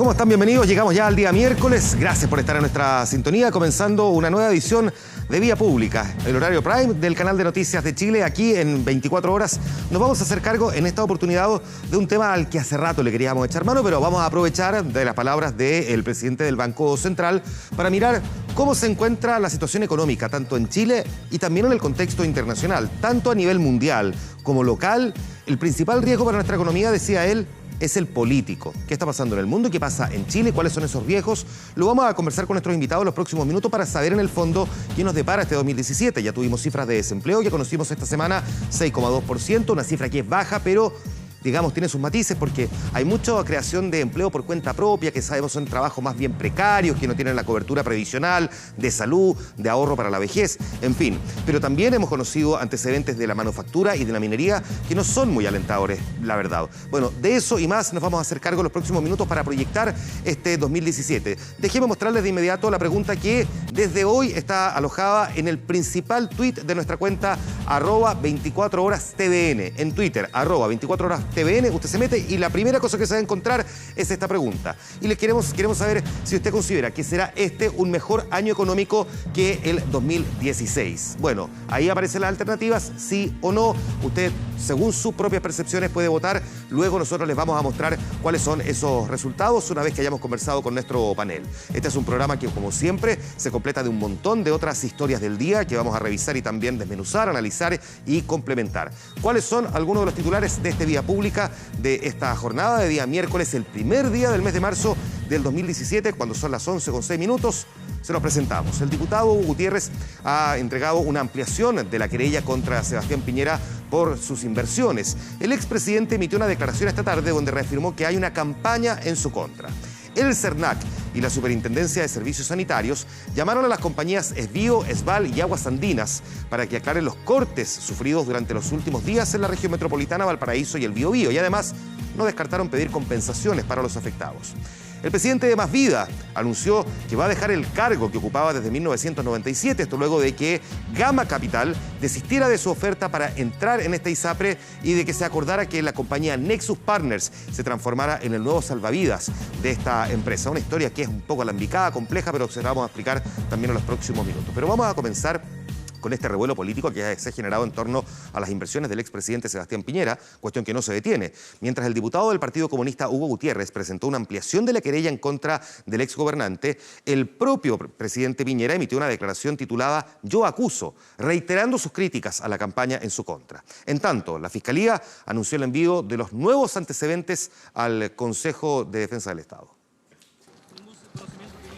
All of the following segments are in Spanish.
¿Cómo están? Bienvenidos. Llegamos ya al día miércoles. Gracias por estar en nuestra sintonía, comenzando una nueva edición de Vía Pública, el horario prime del canal de noticias de Chile. Aquí en 24 horas nos vamos a hacer cargo en esta oportunidad de un tema al que hace rato le queríamos echar mano, pero vamos a aprovechar de las palabras del presidente del Banco Central para mirar cómo se encuentra la situación económica, tanto en Chile y también en el contexto internacional, tanto a nivel mundial como local. El principal riesgo para nuestra economía, decía él, es el político. ¿Qué está pasando en el mundo? ¿Qué pasa en Chile? ¿Cuáles son esos riesgos? Lo vamos a conversar con nuestros invitados en los próximos minutos para saber en el fondo qué nos depara este 2017. Ya tuvimos cifras de desempleo, ya conocimos esta semana 6,2%, una cifra que es baja, pero digamos, tiene sus matices porque hay mucha creación de empleo por cuenta propia, que sabemos son trabajos más bien precarios, que no tienen la cobertura previsional, de salud, de ahorro para la vejez, en fin. Pero también hemos conocido antecedentes de la manufactura y de la minería que no son muy alentadores, la verdad. Bueno, de eso y más nos vamos a hacer cargo en los próximos minutos para proyectar este 2017. Déjenme mostrarles de inmediato la pregunta que desde hoy está alojada en el principal tuit de nuestra cuenta @24HorasTVN, en Twitter, @24HorasTVN. Usted se mete y la primera cosa que se va a encontrar es esta pregunta. Y les queremos saber si usted considera que será este un mejor año económico que el 2016. Bueno, ahí aparecen las alternativas, sí o no. Usted, según sus propias percepciones, puede votar. Luego nosotros les vamos a mostrar cuáles son esos resultados una vez que hayamos conversado con nuestro panel. Este es un programa que, como siempre, se completa de un montón de otras historias del día que vamos a revisar y también desmenuzar, analizar y complementar. ¿Cuáles son algunos de los titulares de este Vía Pública de esta jornada de día miércoles, el primer día del mes de marzo del 2017, cuando son las 11:06? Se los presentamos. El diputado Hugo Gutiérrez ha entregado una ampliación de la querella contra Sebastián Piñera por sus inversiones. El expresidente emitió una declaración esta tarde donde reafirmó que hay una campaña en su contra. El CERNAC y la Superintendencia de Servicios Sanitarios llamaron a las compañías Esbio, Esval y Aguas Andinas para que aclaren los cortes sufridos durante los últimos días en la región metropolitana, Valparaíso y el Biobío, y además no descartaron pedir compensaciones para los afectados. El presidente de Más Vida anunció que va a dejar el cargo que ocupaba desde 1997, esto luego de que Gama Capital desistiera de su oferta para entrar en esta ISAPRE y de que se acordara que la compañía Nexus Partners se transformara en el nuevo salvavidas de esta empresa. Una historia que es un poco alambicada, compleja, pero se la vamos a explicar también en los próximos minutos. Pero vamos a comenzar con este revuelo político que se ha generado en torno a las inversiones del expresidente Sebastián Piñera, cuestión que no se detiene. Mientras el diputado del Partido Comunista Hugo Gutiérrez presentó una ampliación de la querella en contra del exgobernante, el propio presidente Piñera emitió una declaración titulada "Yo acuso", reiterando sus críticas a la campaña en su contra. En tanto, la Fiscalía anunció el envío de los nuevos antecedentes al Consejo de Defensa del Estado.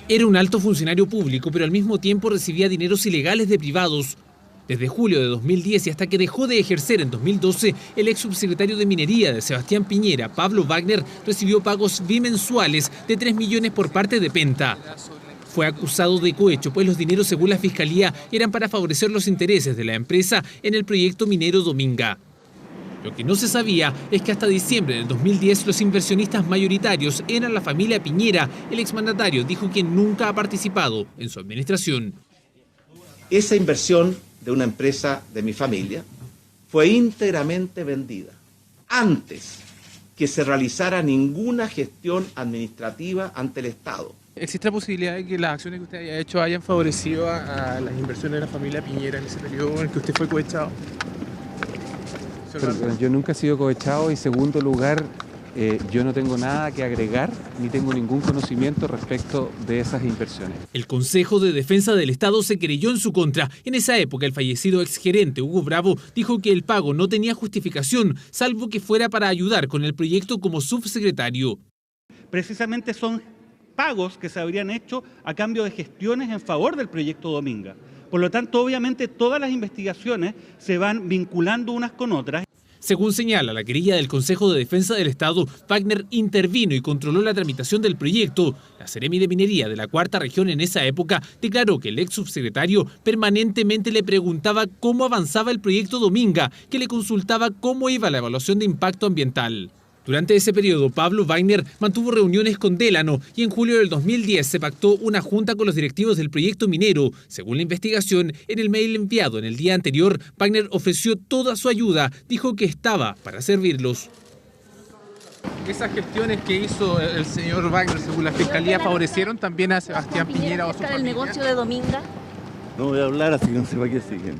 Era un alto funcionario público, pero al mismo tiempo recibía dineros ilegales de privados. Desde julio de 2010 y hasta que dejó de ejercer en 2012, el ex subsecretario de Minería de Sebastián Piñera, Pablo Wagner, recibió pagos bimensuales de 3 millones por parte de Penta. Fue acusado de cohecho, pues los dineros, según la Fiscalía, eran para favorecer los intereses de la empresa en el proyecto minero Dominga. Lo que no se sabía es que hasta diciembre del 2010 los inversionistas mayoritarios eran la familia Piñera. El exmandatario dijo que nunca ha participado en su administración. Esa inversión de una empresa de mi familia fue íntegramente vendida antes que se realizara ninguna gestión administrativa ante el Estado. ¿Existe la posibilidad de que las acciones que usted haya hecho hayan favorecido a las inversiones de la familia Piñera en ese periodo en el que usted fue cohechado? Pero yo nunca he sido cohechado y, segundo lugar, yo no tengo nada que agregar ni tengo ningún conocimiento respecto de esas inversiones. El Consejo de Defensa del Estado se querelló en su contra. En esa época, el fallecido exgerente Hugo Bravo dijo que el pago no tenía justificación, salvo que fuera para ayudar con el proyecto como subsecretario. Precisamente son pagos que se habrían hecho a cambio de gestiones en favor del proyecto Dominga. Por lo tanto, obviamente, todas las investigaciones se van vinculando unas con otras. Según señala la querella del Consejo de Defensa del Estado, Wagner intervino y controló la tramitación del proyecto. La Seremi de Minería de la Cuarta Región en esa época declaró que el ex subsecretario permanentemente le preguntaba cómo avanzaba el proyecto Dominga, que le consultaba cómo iba la evaluación de impacto ambiental. Durante ese periodo, Pablo Wagner mantuvo reuniones con Delano y en julio del 2010 se pactó una junta con los directivos del proyecto minero. Según la investigación, en el mail enviado en el día anterior, Wagner ofreció toda su ayuda, dijo que estaba para servirlos. ¿Esas gestiones que hizo el señor Wagner, según la Fiscalía, favorecieron también a Sebastián Piñera o a su familia? ¿El negocio de Dominga? No voy a hablar, así que no sé para qué siguen.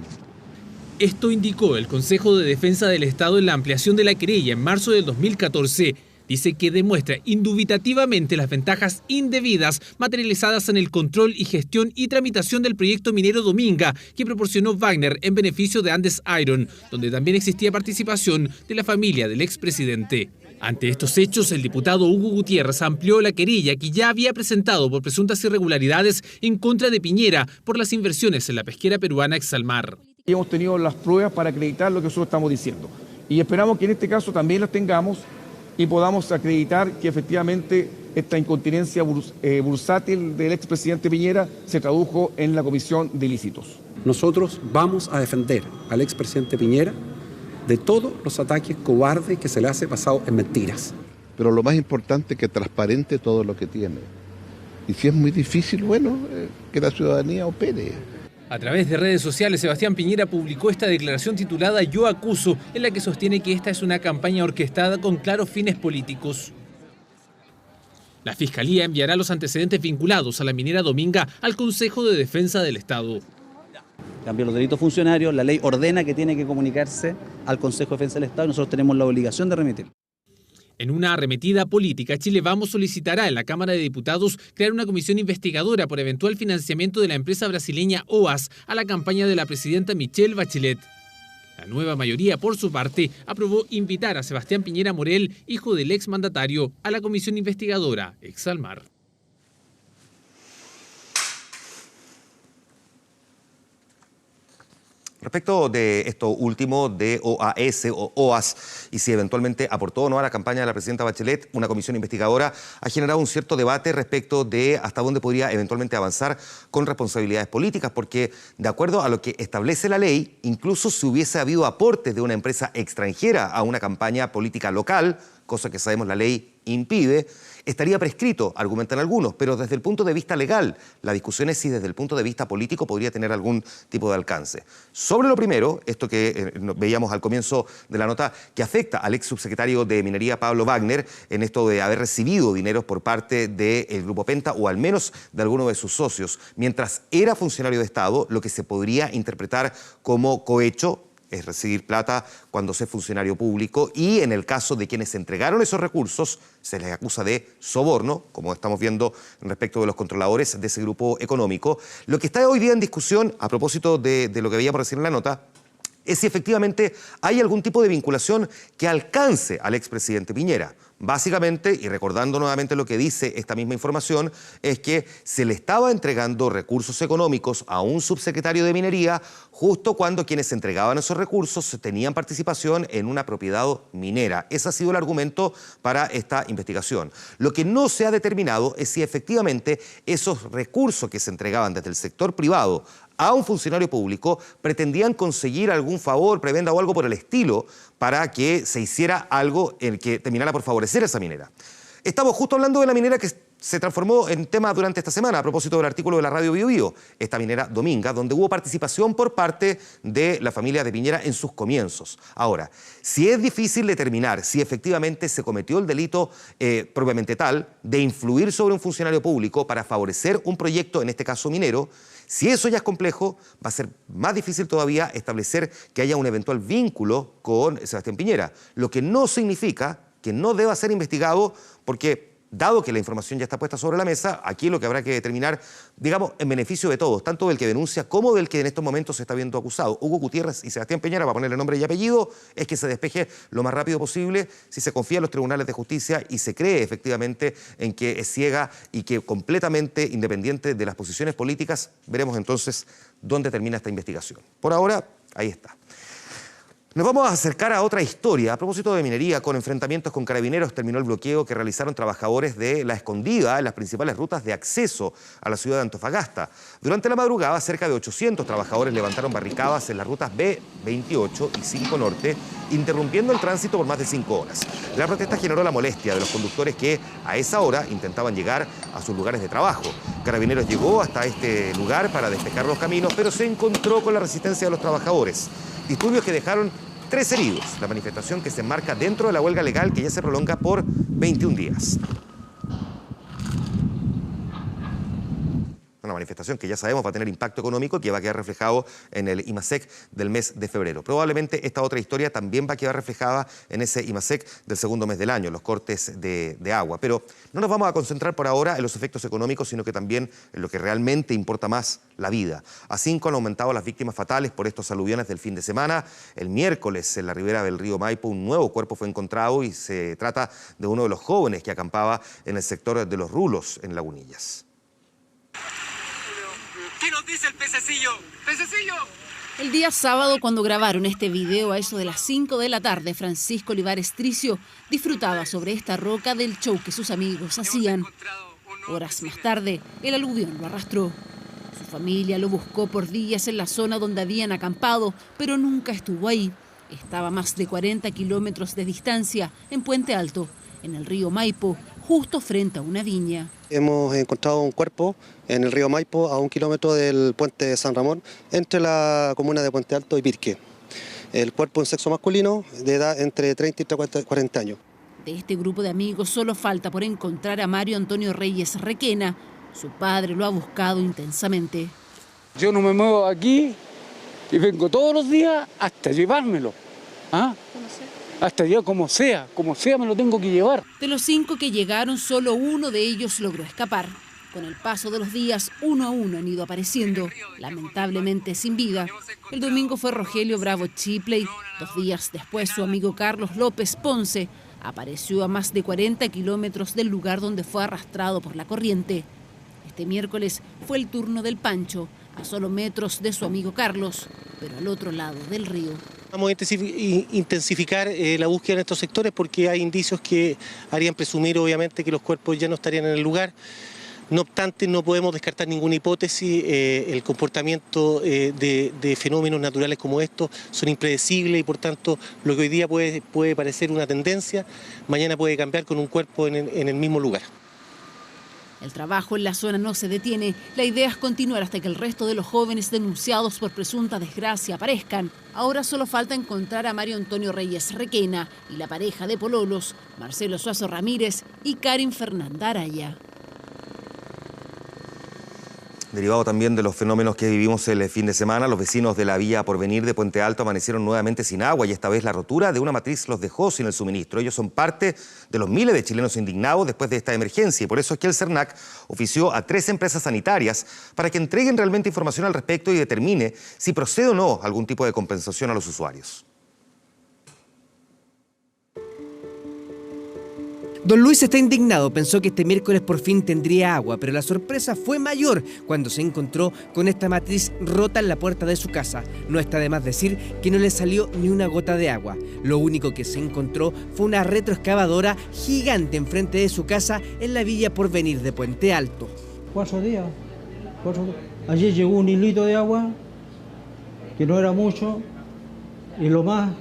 Esto indicó el Consejo de Defensa del Estado en la ampliación de la querella en marzo del 2014. Dice que demuestra indubitativamente las ventajas indebidas materializadas en el control y gestión y tramitación del proyecto minero Dominga que proporcionó Wagner en beneficio de Andes Iron, donde también existía participación de la familia del expresidente. Ante estos hechos, el diputado Hugo Gutiérrez amplió la querella que ya había presentado por presuntas irregularidades en contra de Piñera por las inversiones en la pesquera peruana Exalmar. Hemos tenido las pruebas para acreditar lo que nosotros estamos diciendo y esperamos que en este caso también las tengamos y podamos acreditar que efectivamente esta incontinencia bursátil del expresidente Piñera se tradujo en la comisión de ilícitos. Nosotros vamos a defender al expresidente Piñera de todos los ataques cobardes que se le hace basado en mentiras. Pero lo más importante es que transparente todo lo que tiene. Y si es muy difícil, bueno, que la ciudadanía opere. A través de redes sociales, Sebastián Piñera publicó esta declaración titulada Yo acuso, en la que sostiene que esta es una campaña orquestada con claros fines políticos. La Fiscalía enviará los antecedentes vinculados a la minera Dominga al Consejo de Defensa del Estado. Cambió los delitos funcionarios, la ley ordena que tiene que comunicarse al Consejo de Defensa del Estado y nosotros tenemos la obligación de remitirlo. En una arremetida política, Chile Vamos solicitará en la Cámara de Diputados crear una comisión investigadora por eventual financiamiento de la empresa brasileña OAS a la campaña de la presidenta Michelle Bachelet. La nueva mayoría, por su parte, aprobó invitar a Sebastián Piñera Morel, hijo del exmandatario, a la comisión investigadora Exalmar. Respecto de esto último de OAS o OAS y si eventualmente aportó o no a la campaña de la presidenta Bachelet, una comisión investigadora ha generado un cierto debate respecto de hasta dónde podría eventualmente avanzar con responsabilidades políticas, porque de acuerdo a lo que establece la ley, incluso si hubiese habido aportes de una empresa extranjera a una campaña política local, cosa que sabemos la ley impide, estaría prescrito, argumentan algunos, pero desde el punto de vista legal, la discusión es si desde el punto de vista político podría tener algún tipo de alcance. Sobre lo primero, esto que veíamos al comienzo de la nota, que afecta al ex subsecretario de Minería, Pablo Wagner, en esto de haber recibido dineros por parte del Grupo Penta, o al menos de alguno de sus socios, mientras era funcionario de Estado, lo que se podría interpretar como cohecho, es recibir plata cuando se es funcionario público, y en el caso de quienes entregaron esos recursos se les acusa de soborno, como estamos viendo respecto de los controladores de ese grupo económico. Lo que está hoy día en discusión, a propósito de lo que veíamos recién en la nota, es si efectivamente hay algún tipo de vinculación que alcance al expresidente Piñera. Básicamente, y recordando nuevamente lo que dice esta misma información, es que se le estaba entregando recursos económicos a un subsecretario de Minería justo cuando quienes entregaban esos recursos tenían participación en una propiedad minera. Ese ha sido el argumento para esta investigación. Lo que no se ha determinado es si efectivamente esos recursos que se entregaban desde el sector privado a un funcionario público pretendían conseguir algún favor, prebenda o algo por el estilo para que se hiciera algo en que terminara por favorecer a esa minera. Estamos justo hablando de la minera que se transformó en tema durante esta semana a propósito del artículo de la radio Bio Bio, esta minera Dominga, donde hubo participación por parte de la familia de Piñera en sus comienzos. Ahora, si es difícil determinar si efectivamente se cometió el delito propiamente tal de influir sobre un funcionario público para favorecer un proyecto, en este caso minero, si eso ya es complejo, va a ser más difícil todavía establecer que haya un eventual vínculo con Sebastián Piñera, lo que no significa que no deba ser investigado, porque dado que la información ya está puesta sobre la mesa, aquí lo que habrá que determinar, digamos, en beneficio de todos, tanto del que denuncia como del que en estos momentos se está viendo acusado. Hugo Gutiérrez y Sebastián Piñera, para ponerle nombre y apellido, es que se despeje lo más rápido posible, si se confía en los tribunales de justicia y se cree efectivamente en que es ciega y que completamente independiente de las posiciones políticas. Veremos entonces dónde termina esta investigación. Por ahora, ahí está. Nos vamos a acercar a otra historia. A propósito de minería, con enfrentamientos con carabineros, terminó el bloqueo que realizaron trabajadores de La Escondida en las principales rutas de acceso a la ciudad de Antofagasta. Durante la madrugada, cerca de 800 trabajadores levantaron barricadas en las rutas B28 y 5 Norte, interrumpiendo el tránsito por más de 5 horas. La protesta generó la molestia de los conductores que a esa hora intentaban llegar a sus lugares de trabajo. Carabineros llegó hasta este lugar para despejar los caminos, pero se encontró con la resistencia de los trabajadores. Disturbios que dejaron 3 heridos. La manifestación que se enmarca dentro de la huelga legal que ya se prolonga por 21 días. Una manifestación que ya sabemos va a tener impacto económico, que va a quedar reflejado en el IMASEC del mes de febrero. Probablemente esta otra historia también va a quedar reflejada en ese IMASEC del segundo mes del año, los cortes de agua. Pero no nos vamos a concentrar por ahora en los efectos económicos, sino que también en lo que realmente importa más, la vida. A 5 han aumentado las víctimas fatales por estos aluviones del fin de semana. El miércoles, en la ribera del río Maipo, un nuevo cuerpo fue encontrado y se trata de uno de los jóvenes que acampaba en el sector de Los Rulos, en Lagunillas. ¿Qué nos dice el pececillo? ¡Pececillo! El día sábado, cuando grabaron este video a eso de las 5 de la tarde, Francisco Olivares Tricio disfrutaba sobre esta roca del show que sus amigos hacían. Horas más tarde, el aluvión lo arrastró. Su familia lo buscó por días en la zona donde habían acampado, pero nunca estuvo ahí. Estaba a más de 40 kilómetros de distancia, en Puente Alto, en el río Maipo, justo frente a una viña. Hemos encontrado un cuerpo en el río Maipo, a 1 kilómetro del puente de San Ramón, entre la comuna de Puente Alto y Pirque. El cuerpo en sexo masculino, de edad entre 30 y 40 años. De este grupo de amigos solo falta por encontrar a Mario Antonio Reyes Requena. Su padre lo ha buscado intensamente. Yo no me muevo aquí y vengo todos los días hasta llevármelo. ¿Ah? Hasta ya como sea me lo tengo que llevar. De los 5 que llegaron, solo uno de ellos logró escapar. Con el paso de los días, uno a uno han ido apareciendo, lamentablemente sin vida. El domingo fue Rogelio Bravo Chipley. 2 días después, su amigo Carlos López Ponce apareció a más de 40 kilómetros del lugar donde fue arrastrado por la corriente. Este miércoles fue el turno del Pancho, a solo metros de su amigo Carlos, pero al otro lado del río. Vamos a intensificar la búsqueda en estos sectores porque hay indicios que harían presumir obviamente que los cuerpos ya no estarían en el lugar. No obstante, no podemos descartar ninguna hipótesis. El comportamiento de fenómenos naturales como estos son impredecibles y por tanto lo que hoy día puede parecer una tendencia, mañana puede cambiar con un cuerpo en el mismo lugar. El trabajo en la zona no se detiene. La idea es continuar hasta que el resto de los jóvenes denunciados por presunta desgracia aparezcan. Ahora solo falta encontrar a Mario Antonio Reyes Requena y la pareja de pololos, Marcelo Suazo Ramírez y Karin Fernanda Araya. Derivado también de los fenómenos que vivimos el fin de semana, los vecinos de la Villa Porvenir de Puente Alto amanecieron nuevamente sin agua y esta vez la rotura de una matriz los dejó sin el suministro. Ellos son parte de los miles de chilenos indignados después de esta emergencia y por eso es que el CERNAC ofició a 3 empresas sanitarias para que entreguen realmente información al respecto y determine si procede o no algún tipo de compensación a los usuarios. Don Luis está indignado, pensó que este miércoles por fin tendría agua, pero la sorpresa fue mayor cuando se encontró con esta matriz rota en la puerta de su casa. No está de más decir que no le salió ni una gota de agua. Lo único que se encontró fue una retroexcavadora gigante enfrente de su casa en la Villa Porvenir de Puente Alto. 4 días. Ayer llegó un hilito de agua, que no era mucho, y lo más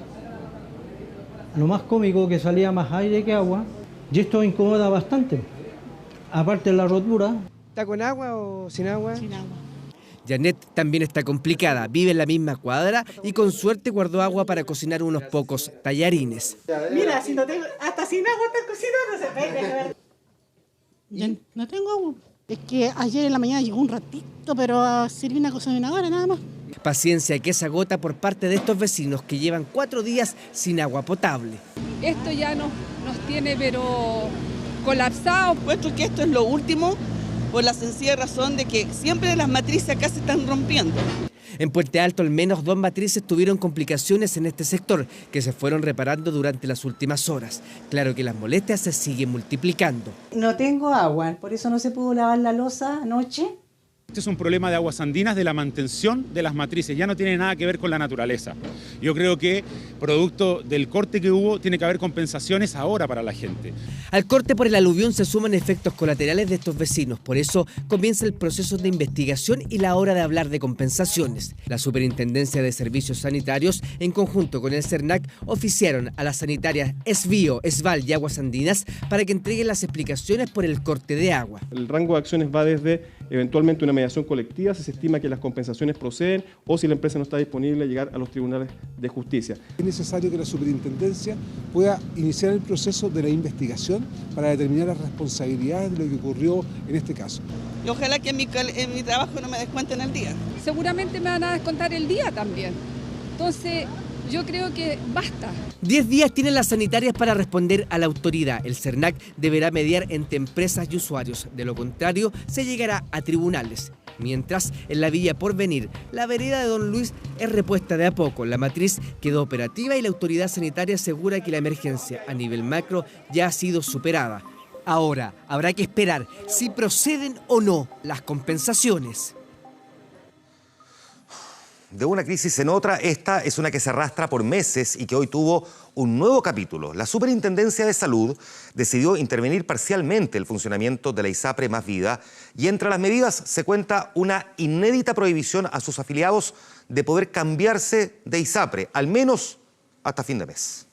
cómico que salía más aire que agua. Y esto incomoda bastante, aparte de la rotura. ¿Está con agua o sin agua? Sin agua. Janet también está complicada, vive en la misma cuadra y con suerte guardó agua para cocinar unos pocos tallarines. Mira, si no tengo, hasta sin agua está cocinando, Ya no tengo agua. Es que ayer en la mañana llegó un ratito, pero sirvió una cocinadora nada más. Paciencia que se agota por parte de estos vecinos que llevan 4 días sin agua potable. Esto ya nos tiene pero colapsados. Puesto que esto es lo último por la sencilla razón de que siempre las matrices acá se están rompiendo. En Puente Alto al menos 2 matrices tuvieron complicaciones en este sector que se fueron reparando durante las últimas horas. Claro que las molestias se siguen multiplicando. No tengo agua, por eso no se pudo lavar la loza anoche. Este es un problema de aguas andinas, de la mantención de las matrices, ya no tiene nada que ver con la naturaleza. Yo creo que, producto del corte que hubo, tiene que haber compensaciones ahora para la gente. Al corte por el aluvión se suman efectos colaterales de estos vecinos, por eso comienza el proceso de investigación y la hora de hablar de compensaciones. La Superintendencia de Servicios Sanitarios, en conjunto con el CERNAC, oficiaron a las sanitarias Esvío, Esval y Aguas Andinas para que entreguen las explicaciones por el corte de agua. El rango de acciones va desde eventualmente una mediación colectiva si se estima que las compensaciones proceden o si la empresa no está disponible a llegar a los tribunales de justicia. Es necesario que la superintendencia pueda iniciar el proceso de la investigación para determinar las responsabilidades de lo que ocurrió en este caso. Y ojalá que en mi trabajo no me descuenten el día. Seguramente me van a descontar el día también. Entonces, yo creo que basta. 10 días tienen las sanitarias para responder a la autoridad. El CERNAC deberá mediar entre empresas y usuarios. De lo contrario, se llegará a tribunales. Mientras, en la Villa Porvenir, la vereda de Don Luis es repuesta de a poco. La matriz quedó operativa y la autoridad sanitaria asegura que la emergencia a nivel macro ya ha sido superada. Ahora, habrá que esperar si proceden o no las compensaciones. De una crisis en otra, esta es una que se arrastra por meses y que hoy tuvo un nuevo capítulo. La Superintendencia de Salud decidió intervenir parcialmente el funcionamiento de la ISAPRE Más Vida y entre las medidas se cuenta una inédita prohibición a sus afiliados de poder cambiarse de ISAPRE, al menos hasta fin de mes.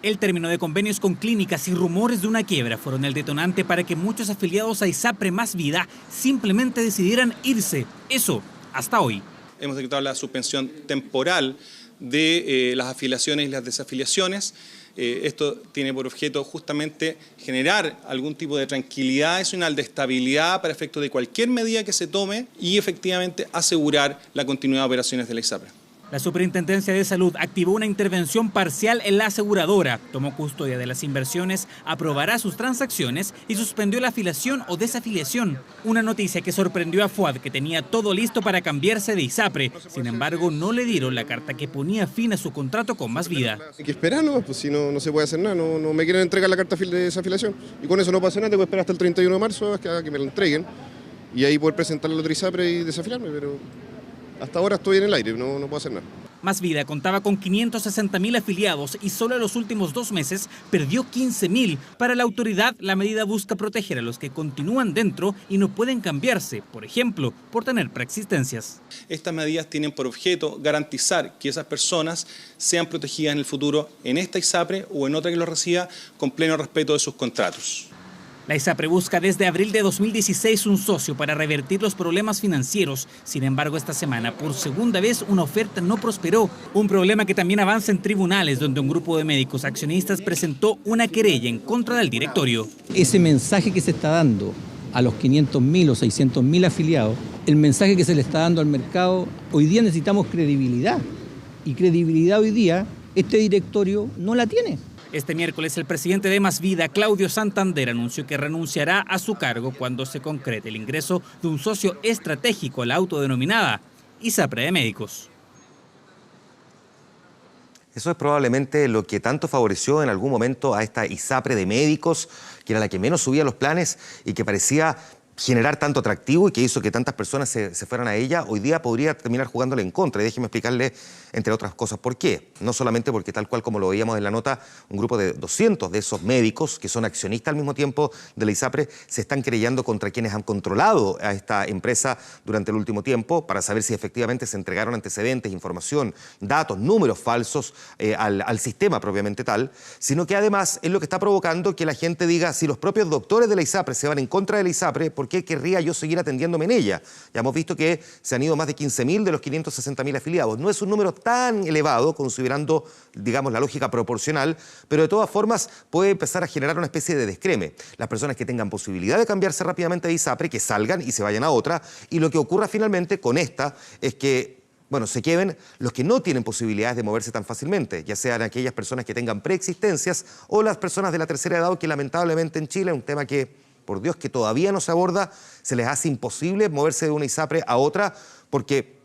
El término de convenios con clínicas y rumores de una quiebra fueron el detonante para que muchos afiliados a ISAPRE Más Vida simplemente decidieran irse. Eso, hasta hoy. Hemos decretado la suspensión temporal de las afiliaciones y las desafiliaciones. Esto tiene por objeto justamente generar algún tipo de tranquilidad, es una de estabilidad para efecto de cualquier medida que se tome y efectivamente asegurar la continuidad de operaciones de la ISAPRE. La Superintendencia de Salud activó una intervención parcial en la aseguradora, tomó custodia de las inversiones, aprobará sus transacciones y suspendió la afiliación o desafiliación. Una noticia que sorprendió a Fuad, que tenía todo listo para cambiarse de ISAPRE. Sin embargo, no le dieron la carta que ponía fin a su contrato con Más Vida. Hay que esperar, ¿no? Pues si no se puede hacer nada, no me quieren entregar la carta de desafiliación. Y con eso no pasa nada, tengo que esperar hasta el 31 de marzo a que me la entreguen. Y ahí poder presentar la otra ISAPRE y desafiliarme, pero hasta ahora estoy en el aire, no puedo hacer nada. Más Vida contaba con 560.000 afiliados y solo en los últimos 2 meses perdió 15.000. Para la autoridad, la medida busca proteger a los que continúan dentro y no pueden cambiarse, por ejemplo, por tener preexistencias. Estas medidas tienen por objeto garantizar que esas personas sean protegidas en el futuro en esta ISAPRE o en otra que lo reciba con pleno respeto de sus contratos. La ISAPRE busca desde abril de 2016 un socio para revertir los problemas financieros. Sin embargo, esta semana, por segunda vez, una oferta no prosperó. Un problema que también avanza en tribunales, donde un grupo de médicos accionistas presentó una querella en contra del directorio. Ese mensaje que se está dando a los 500.000 o 600.000 afiliados, el mensaje que se le está dando al mercado, hoy día necesitamos credibilidad. Y credibilidad hoy día, este directorio no la tiene. Este miércoles, el presidente de Más Vida, Claudio Santander, anunció que renunciará a su cargo cuando se concrete el ingreso de un socio estratégico a la autodenominada ISAPRE de Médicos. Eso es probablemente lo que tanto favoreció en algún momento a esta ISAPRE de Médicos, que era la que menos subía los planes y que parecía generar tanto atractivo y que hizo que tantas personas se fueran a ella. Hoy día podría terminar jugándole en contra. Y déjeme explicarle, entre otras cosas, por qué. No solamente porque, tal cual como lo veíamos en la nota, un grupo de 200 de esos médicos, que son accionistas al mismo tiempo de la ISAPRE, se están querellando contra quienes han controlado a esta empresa durante el último tiempo para saber si efectivamente se entregaron antecedentes, información, datos, números falsos al sistema propiamente tal, sino que además es lo que está provocando que la gente diga, si los propios doctores de la ISAPRE se van en contra de la ISAPRE, ¿por qué querría yo seguir atendiéndome en ella? Ya hemos visto que se han ido más de 15.000 de los 560.000 afiliados. No es un número tan elevado, considerando, digamos, la lógica proporcional, pero de todas formas puede empezar a generar una especie de descreme. Las personas que tengan posibilidad de cambiarse rápidamente de ISAPRE, que salgan y se vayan a otra, y lo que ocurra finalmente con esta es que, bueno, se queden los que no tienen posibilidades de moverse tan fácilmente, ya sean aquellas personas que tengan preexistencias o las personas de la tercera edad, que lamentablemente en Chile es un tema que, por Dios, que todavía no se aborda, se les hace imposible moverse de una ISAPRE a otra porque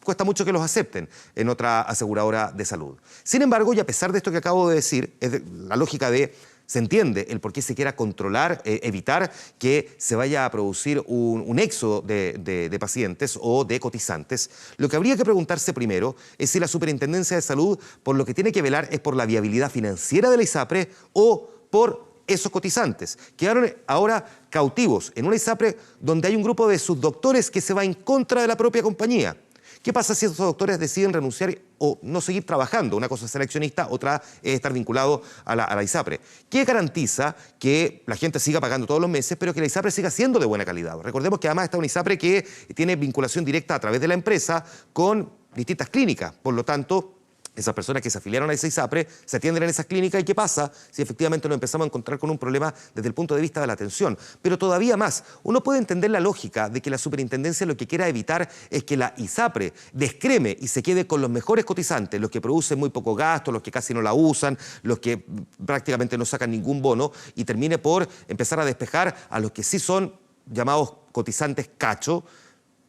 cuesta mucho que los acepten en otra aseguradora de salud. Sin embargo, y a pesar de esto que acabo de decir, es la lógica de, se entiende el por qué se quiera controlar, evitar que se vaya a producir un éxodo de pacientes o de cotizantes. Lo que habría que preguntarse primero es si la Superintendencia de Salud, por lo que tiene que velar, es por la viabilidad financiera de la ISAPRE o por esos cotizantes. Quedaron ahora cautivos en una ISAPRE donde hay un grupo de subdoctores que se va en contra de la propia compañía. ¿Qué pasa si esos doctores deciden renunciar o no seguir trabajando? Una cosa es ser accionista, otra es estar vinculado a la ISAPRE. ¿Qué garantiza que la gente siga pagando todos los meses, pero que la ISAPRE siga siendo de buena calidad? Recordemos que además está una ISAPRE que tiene vinculación directa a través de la empresa con distintas clínicas. Por lo tanto, esas personas que se afiliaron a esa ISAPRE se atienden en esas clínicas. ¿Y qué pasa si efectivamente nos empezamos a encontrar con un problema desde el punto de vista de la atención? Pero todavía más, uno puede entender la lógica de que la superintendencia lo que quiera evitar es que la ISAPRE descreme y se quede con los mejores cotizantes, los que producen muy poco gasto, los que casi no la usan, los que prácticamente no sacan ningún bono, y termine por empezar a despejar a los que sí son llamados cotizantes cacho.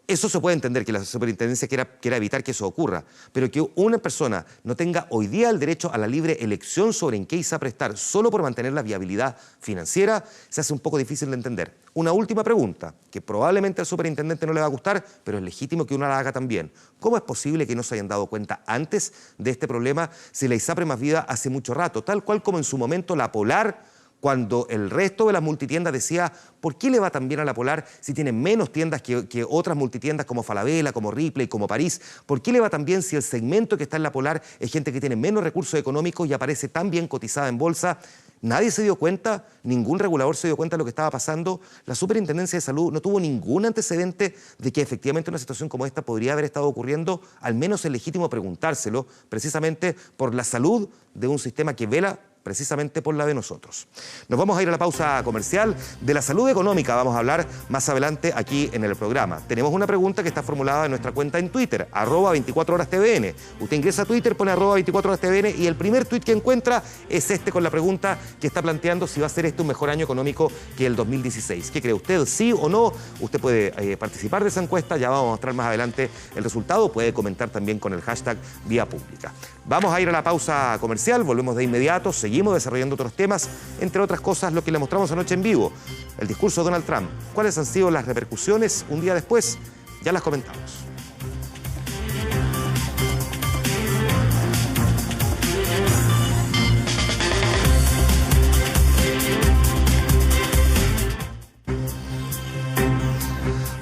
Eso se puede entender, que la superintendencia quiera evitar que eso ocurra, pero que una persona no tenga hoy día el derecho a la libre elección sobre en qué ISAPRE estar solo por mantener la viabilidad financiera, se hace un poco difícil de entender. Una última pregunta, que probablemente al superintendente no le va a gustar, pero es legítimo que uno la haga también. ¿Cómo es posible que no se hayan dado cuenta antes de este problema si la ISAPRE Más Vida hace mucho rato, tal cual como en su momento la Polar, cuando el resto de las multitiendas decía, ¿por qué le va tan bien a la Polar si tiene menos tiendas que otras multitiendas como Falabella, como Ripley, como París? ¿Por qué le va tan bien si el segmento que está en la Polar es gente que tiene menos recursos económicos y aparece tan bien cotizada en bolsa? Nadie se dio cuenta, ningún regulador se dio cuenta de lo que estaba pasando. La Superintendencia de Salud no tuvo ningún antecedente de que efectivamente una situación como esta podría haber estado ocurriendo. Al menos es legítimo preguntárselo, precisamente por la salud de un sistema que vela precisamente por la de nosotros. Nos vamos a ir a la pausa comercial. De la salud económica vamos a hablar más adelante aquí en el programa. Tenemos una pregunta que está formulada en nuestra cuenta en Twitter, @24Horas_TVN. Usted ingresa a Twitter, pone @24Horas_TVN y el primer tuit que encuentra es este con la pregunta que está planteando si va a ser este un mejor año económico que el 2016. ¿Qué cree usted? ¿Sí o no? Usted puede participar de esa encuesta, ya vamos a mostrar más adelante el resultado. Puede comentar también con el hashtag Vía Pública. Vamos a ir a la pausa comercial, volvemos de inmediato, seguimos desarrollando otros temas, entre otras cosas lo que le mostramos anoche en vivo, el discurso de Donald Trump. ¿Cuáles han sido las repercusiones un día después? Ya las comentamos.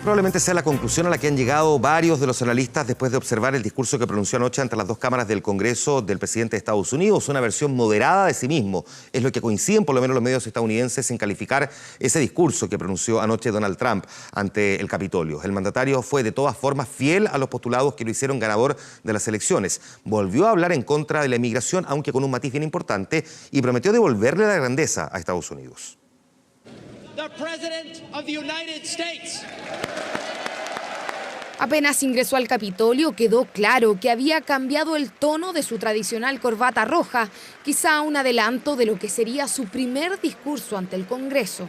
Probablemente sea la conclusión a la que han llegado varios de los analistas después de observar el discurso que pronunció anoche ante las dos cámaras del Congreso del presidente de Estados Unidos. Una versión moderada de sí mismo. Es lo que coinciden por lo menos los medios estadounidenses en calificar ese discurso que pronunció anoche Donald Trump ante el Capitolio. El mandatario fue de todas formas fiel a los postulados que lo hicieron ganador de las elecciones. Volvió a hablar en contra de la inmigración, aunque con un matiz bien importante, y prometió devolverle la grandeza a Estados Unidos. The President of the United States. Apenas ingresó al Capitolio, quedó claro que había cambiado el tono de su tradicional corbata roja, quizá un adelanto de lo que sería su primer discurso ante el Congreso.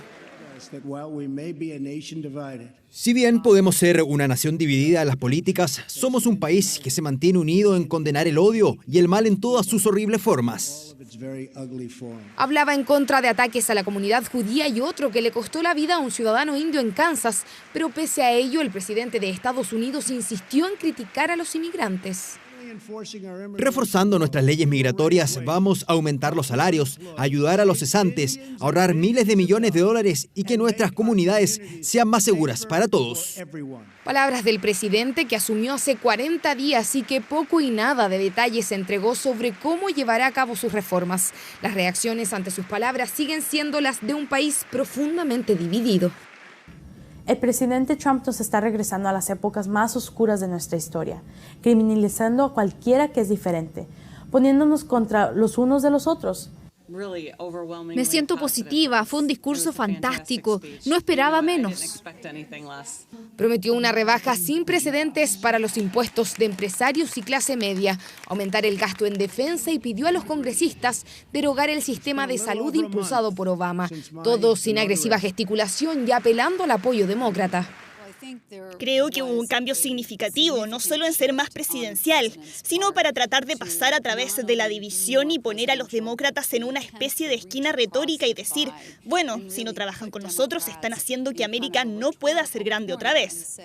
Si bien podemos ser una nación dividida en las políticas, somos un país que se mantiene unido en condenar el odio y el mal en todas sus horribles formas. Hablaba en contra de ataques a la comunidad judía y otro que le costó la vida a un ciudadano indio en Kansas, pero pese a ello, el presidente de Estados Unidos insistió en criticar a los inmigrantes. Reforzando nuestras leyes migratorias, vamos a aumentar los salarios, ayudar a los cesantes, ahorrar miles de millones de dólares y que nuestras comunidades sean más seguras para todos. Palabras del presidente que asumió hace 40 días y que poco y nada de detalles entregó sobre cómo llevará a cabo sus reformas. Las reacciones ante sus palabras siguen siendo las de un país profundamente dividido. El presidente Trump nos está regresando a las épocas más oscuras de nuestra historia, criminalizando a cualquiera que es diferente, poniéndonos contra los unos de los otros. Me siento positiva, fue un discurso fantástico, no esperaba menos. Prometió una rebaja sin precedentes para los impuestos de empresarios y clase media, aumentar el gasto en defensa y pidió a los congresistas derogar el sistema de salud impulsado por Obama, todo sin agresiva gesticulación y apelando al apoyo demócrata. Creo que hubo un cambio significativo, no solo en ser más presidencial, sino para tratar de pasar a través de la división y poner a los demócratas en una especie de esquina retórica y decir, bueno, si no trabajan con nosotros, están haciendo que América no pueda ser grande otra vez.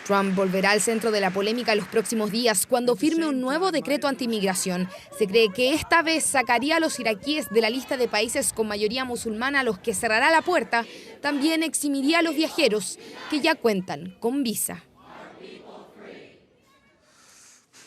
Trump volverá al centro de la polémica en los próximos días cuando firme un nuevo decreto antimigración. Se cree que esta vez sacaría a los iraquíes de la lista de países con mayoría musulmana a los que cerrará la puerta. También eximiría a los viajeros que ya cuentan con visa.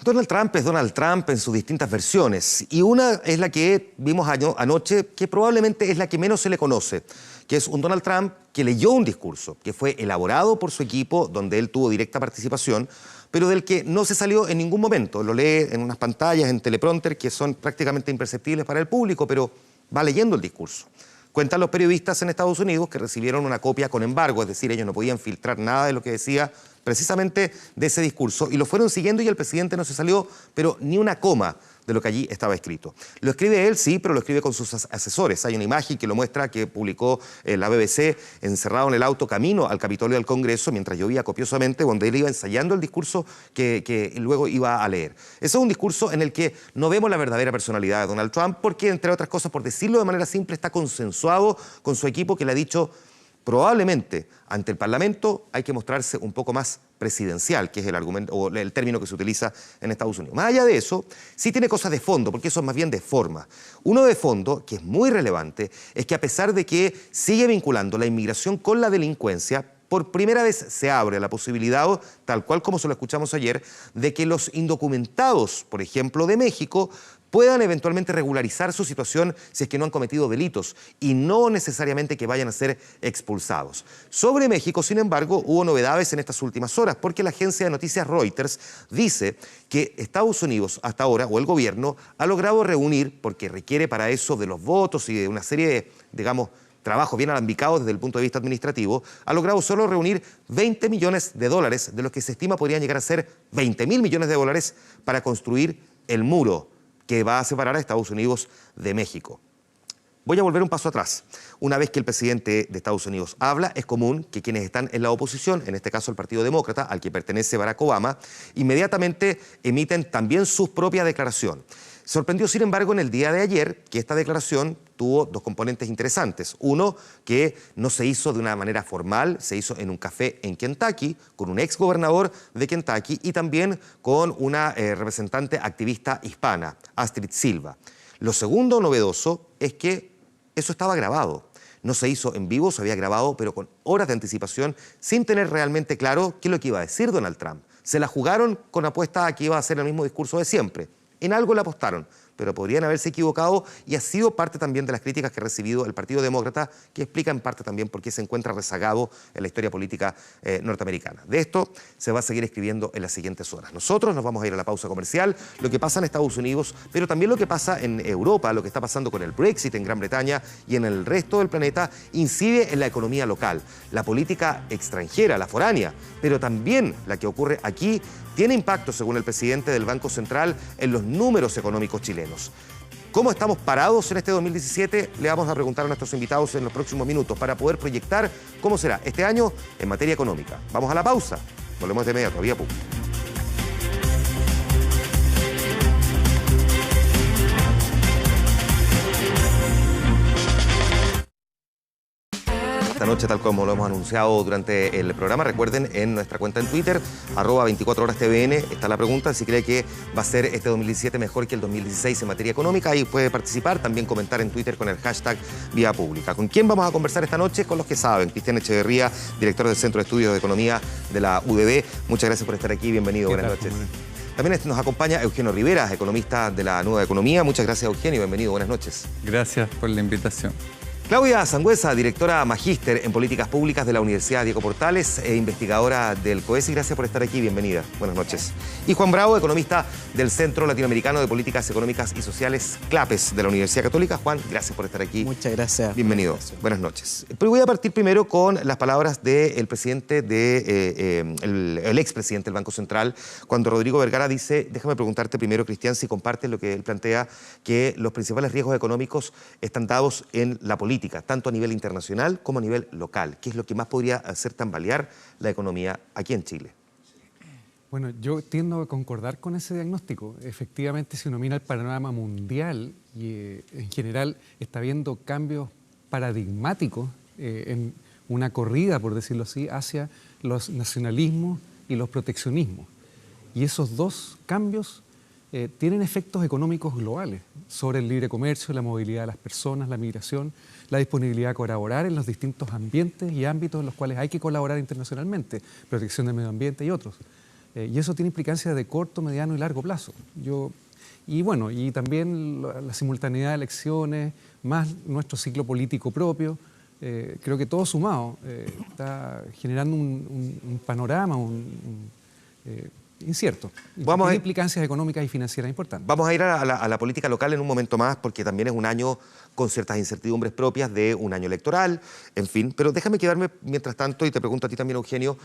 Donald Trump es Donald Trump en sus distintas versiones y una es la que vimos anoche, que probablemente es la que menos se le conoce, que es un Donald Trump que leyó un discurso que fue elaborado por su equipo, donde él tuvo directa participación, pero del que no se salió en ningún momento. Lo lee en unas pantallas, en teleprompter, que son prácticamente imperceptibles para el público, pero va leyendo el discurso. Cuentan los periodistas en Estados Unidos que recibieron una copia con embargo, es decir, ellos no podían filtrar nada de lo que decía precisamente de ese discurso, y lo fueron siguiendo y el presidente no se salió, pero ni una coma de lo que allí estaba escrito. Lo escribe él, sí, pero lo escribe con sus asesores. Hay una imagen que lo muestra, que publicó la BBC, encerrado en el auto camino al Capitolio del Congreso, mientras llovía copiosamente, donde él iba ensayando el discurso que luego iba a leer. Ese es un discurso en el que no vemos la verdadera personalidad de Donald Trump, porque, entre otras cosas, por decirlo de manera simple, está consensuado con su equipo, que le ha dicho: probablemente ante el Parlamento hay que mostrarse un poco más presidencial, que es el argumento o el término que se utiliza en Estados Unidos. Más allá de eso, sí tiene cosas de fondo, porque eso es más bien de forma. Uno de fondo, que es muy relevante, es que a pesar de que sigue vinculando la inmigración con la delincuencia, por primera vez se abre la posibilidad, tal cual como se lo escuchamos ayer, de que los indocumentados, por ejemplo, de México, puedan eventualmente regularizar su situación si es que no han cometido delitos y no necesariamente que vayan a ser expulsados. Sobre México, sin embargo, hubo novedades en estas últimas horas, porque la agencia de noticias Reuters dice que Estados Unidos hasta ahora, o el gobierno, ha logrado reunir, porque requiere para eso de los votos y de una serie de, digamos, trabajos bien alambicados desde el punto de vista administrativo, ha logrado solo reunir $20 millones, de los que se estima podrían llegar a ser $20.000 millones para construir el muro que va a separar a Estados Unidos de México. Voy a volver un paso atrás. Una vez que el presidente de Estados Unidos habla, es común que quienes están en la oposición, en este caso el Partido Demócrata, al que pertenece Barack Obama, inmediatamente emiten también su propia declaración. Sorprendió, sin embargo, en el día de ayer que esta declaración tuvo dos componentes interesantes. Uno, que no se hizo de una manera formal, se hizo en un café en Kentucky, con un exgobernador de Kentucky y también con una representante activista hispana, Astrid Silva. Lo segundo novedoso es que eso estaba grabado. No se hizo en vivo, se había grabado, pero con horas de anticipación, sin tener realmente claro qué es lo que iba a decir Donald Trump. Se la jugaron con apuesta a que iba a hacer el mismo discurso de siempre. En algo le apostaron, pero podrían haberse equivocado, y ha sido parte también de las críticas que ha recibido el Partido Demócrata, que explica en parte también por qué se encuentra rezagado en la historia política norteamericana. De esto se va a seguir escribiendo en las siguientes horas. Nosotros nos vamos a ir a la pausa comercial, lo que pasa en Estados Unidos, pero también lo que pasa en Europa, lo que está pasando con el Brexit en Gran Bretaña y en el resto del planeta, incide en la economía local, la política extranjera, la foránea, pero también la que ocurre aquí, tiene impacto, según el presidente del Banco Central, en los números económicos chilenos. ¿Cómo estamos parados en este 2017? Le vamos a preguntar a nuestros invitados en los próximos minutos para poder proyectar cómo será este año en materia económica. Vamos a la pausa. Volvemos de inmediato. Vía Pública. Esta noche, tal como lo hemos anunciado durante el programa, recuerden, en nuestra cuenta en Twitter, @24Horas_TVN, está la pregunta si cree que va a ser este 2017 mejor que el 2016 en materia económica. Ahí puede participar, también comentar en Twitter con el hashtag Vía Pública. ¿Con quién vamos a conversar esta noche? Con los que saben. Cristian Echeverría, director del Centro de Estudios de Economía de la UDB. Muchas gracias por estar aquí. Bienvenido. Buenas noches. También nos acompaña Eugenio Rivera, economista de la Nueva Economía. Muchas gracias, Eugenio. Bienvenido. Buenas noches. Gracias por la invitación. Claudia Sangüesa, directora magíster en Políticas Públicas de la Universidad Diego Portales e investigadora del COESI. Gracias por estar aquí, bienvenida. Buenas noches. Y Juan Bravo, economista del Centro Latinoamericano de Políticas Económicas y Sociales, CLAPES, de la Universidad Católica. Juan, gracias por estar aquí. Muchas gracias. Bienvenido. Gracias. Buenas noches. Pero voy a partir primero con las palabras del presidente, el expresidente del Banco Central, cuando Rodrigo Vergara dice: déjame preguntarte primero, Cristian, si compartes lo que él plantea, que los principales riesgos económicos están dados en la política, tanto a nivel internacional como a nivel local. ¿Qué es lo que más podría hacer tambalear la economía aquí en Chile? Bueno, yo tiendo a concordar con ese diagnóstico. Efectivamente, si uno mira el panorama mundial y en general está viendo cambios paradigmáticos en una corrida, por decirlo así, hacia los nacionalismos y los proteccionismos. Y esos dos cambios tienen efectos económicos globales sobre el libre comercio, la movilidad de las personas, la migración, la disponibilidad de colaborar en los distintos ambientes y ámbitos en los cuales hay que colaborar internacionalmente, protección del medio ambiente y otros. Y eso tiene implicancias de corto, mediano y largo plazo. Y también la simultaneidad de elecciones, más nuestro ciclo político propio, creo que todo sumado está generando un panorama incierto. Tiene implicancias económicas y financieras importantes. Vamos a ir a la política local en un momento más, porque también es un año con ciertas incertidumbres propias de un año electoral, en fin. Pero déjame quedarme mientras tanto, y te pregunto a ti también, Eugenio,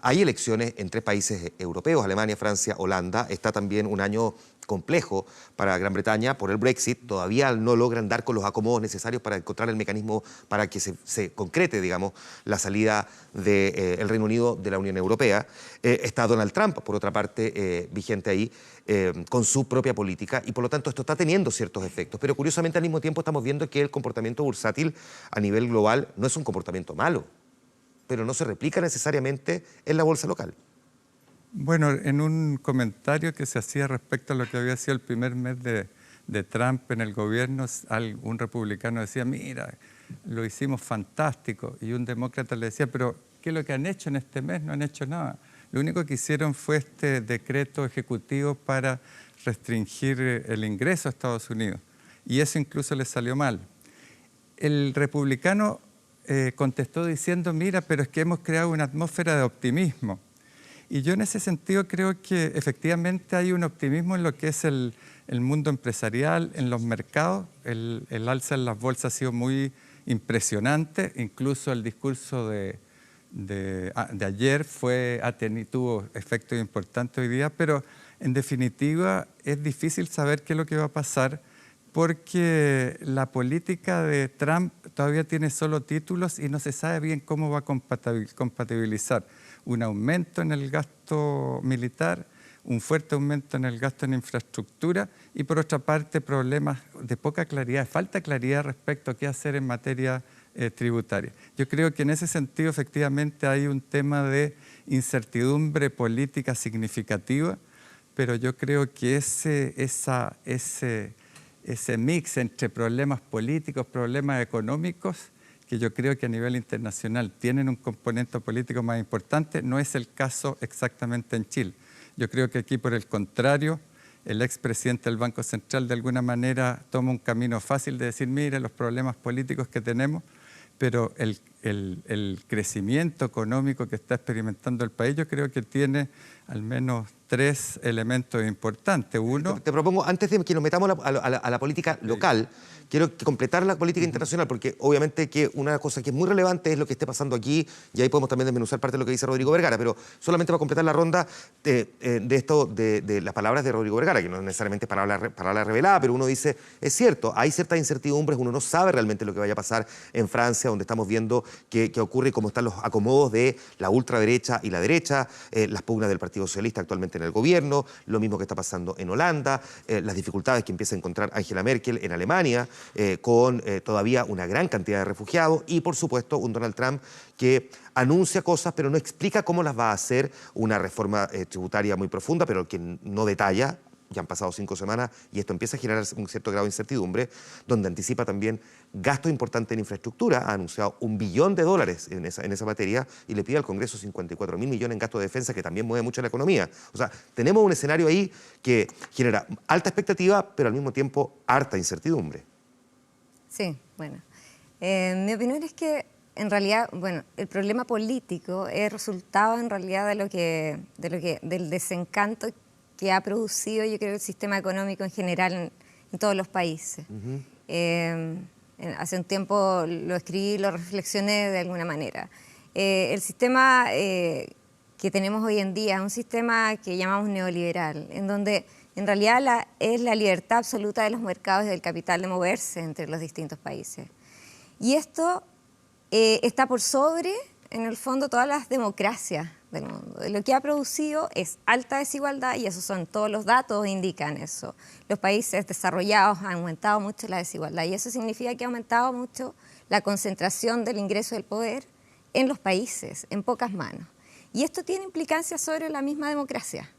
hay elecciones en 3 países europeos, Alemania, Francia, Holanda. Está también un año complejo para Gran Bretaña por el Brexit. Todavía no logran dar con los acomodos necesarios para encontrar el mecanismo para que se concrete, digamos, la salida del Reino Unido de la Unión Europea. Está Donald Trump, por otra parte, vigente ahí, con su propia política, y por lo tanto esto está teniendo ciertos efectos. Pero curiosamente al mismo tiempo estamos viendo que el comportamiento bursátil a nivel global no es un comportamiento malo, pero no se replica necesariamente en la bolsa local. Bueno, en un comentario que se hacía respecto a lo que había sido el primer mes de Trump en el gobierno, un republicano decía, mira, lo hicimos fantástico, y un demócrata le decía, pero ¿qué es lo que han hecho en este mes? No han hecho nada. Lo único que hicieron fue este decreto ejecutivo para restringir el ingreso a Estados Unidos, y eso incluso les salió mal. El republicano contestó diciendo, mira, pero es que hemos creado una atmósfera de optimismo. Y yo en ese sentido creo que efectivamente hay un optimismo en lo que es el mundo empresarial, en los mercados. El alza en las bolsas ha sido muy impresionante, incluso el discurso de ayer tuvo efectos importantes hoy día, pero en definitiva es difícil saber qué es lo que va a pasar, porque la política de Trump todavía tiene solo títulos y no se sabe bien cómo va a compatibilizar un aumento en el gasto militar, un fuerte aumento en el gasto en infraestructura y por otra parte problemas de poca claridad, falta de claridad respecto a qué hacer en materia tributaria. Yo creo que en ese sentido efectivamente hay un tema de incertidumbre política significativa, pero yo creo que ese mix entre problemas políticos, problemas económicos, que yo creo que a nivel internacional tienen un componente político más importante, no es el caso exactamente en Chile. Yo creo que aquí, por el contrario, el expresidente del Banco Central de alguna manera toma un camino fácil de decir, mire, los problemas políticos que tenemos, pero el crecimiento económico que está experimentando el país, yo creo que tiene al menos 3 elementos importantes. Uno... Te propongo, antes de que nos metamos a la política local, quiero completar la política internacional, porque obviamente que una cosa que es muy relevante es lo que esté pasando aquí, y ahí podemos también desmenuzar parte de lo que dice Rodrigo Vergara, pero solamente para completar la ronda de las palabras de Rodrigo Vergara, que no necesariamente es palabra revelada, pero uno dice, es cierto, hay ciertas incertidumbres, uno no sabe realmente lo que vaya a pasar en Francia, donde estamos viendo qué ocurre y cómo están los acomodos de la ultraderecha y la derecha, las pugnas del Partido Socialista actualmente en el gobierno, lo mismo que está pasando en Holanda, las dificultades que empieza a encontrar Angela Merkel en Alemania, con todavía una gran cantidad de refugiados y, por supuesto, un Donald Trump que anuncia cosas pero no explica cómo las va a hacer, una reforma tributaria muy profunda pero que no detalla. Ya han pasado 5 semanas y esto empieza a generar un cierto grado de incertidumbre, donde anticipa también gasto importante en infraestructura. Ha anunciado $1 billón en esa materia y le pide al Congreso 54.000 millones en gasto de defensa, que también mueve mucho la economía. O sea, tenemos un escenario ahí que genera alta expectativa, pero al mismo tiempo harta incertidumbre. Sí, bueno. Mi opinión es que en realidad, bueno, el problema político es resultado en realidad del desencanto que ha producido, yo creo, el sistema económico en general en todos los países. Hace un tiempo lo escribí, lo reflexioné de alguna manera. El sistema que tenemos hoy en día es un sistema que llamamos neoliberal, en donde en realidad es la libertad absoluta de los mercados y del capital de moverse entre los distintos países. Y esto está por sobre, en el fondo, todas las democracias del mundo. Lo que ha producido es alta desigualdad y esos son todos los datos indican eso. Los países desarrollados han aumentado mucho la desigualdad y eso significa que ha aumentado mucho la concentración del ingreso del poder en los países, en pocas manos. Y esto tiene implicancias sobre la misma democracia.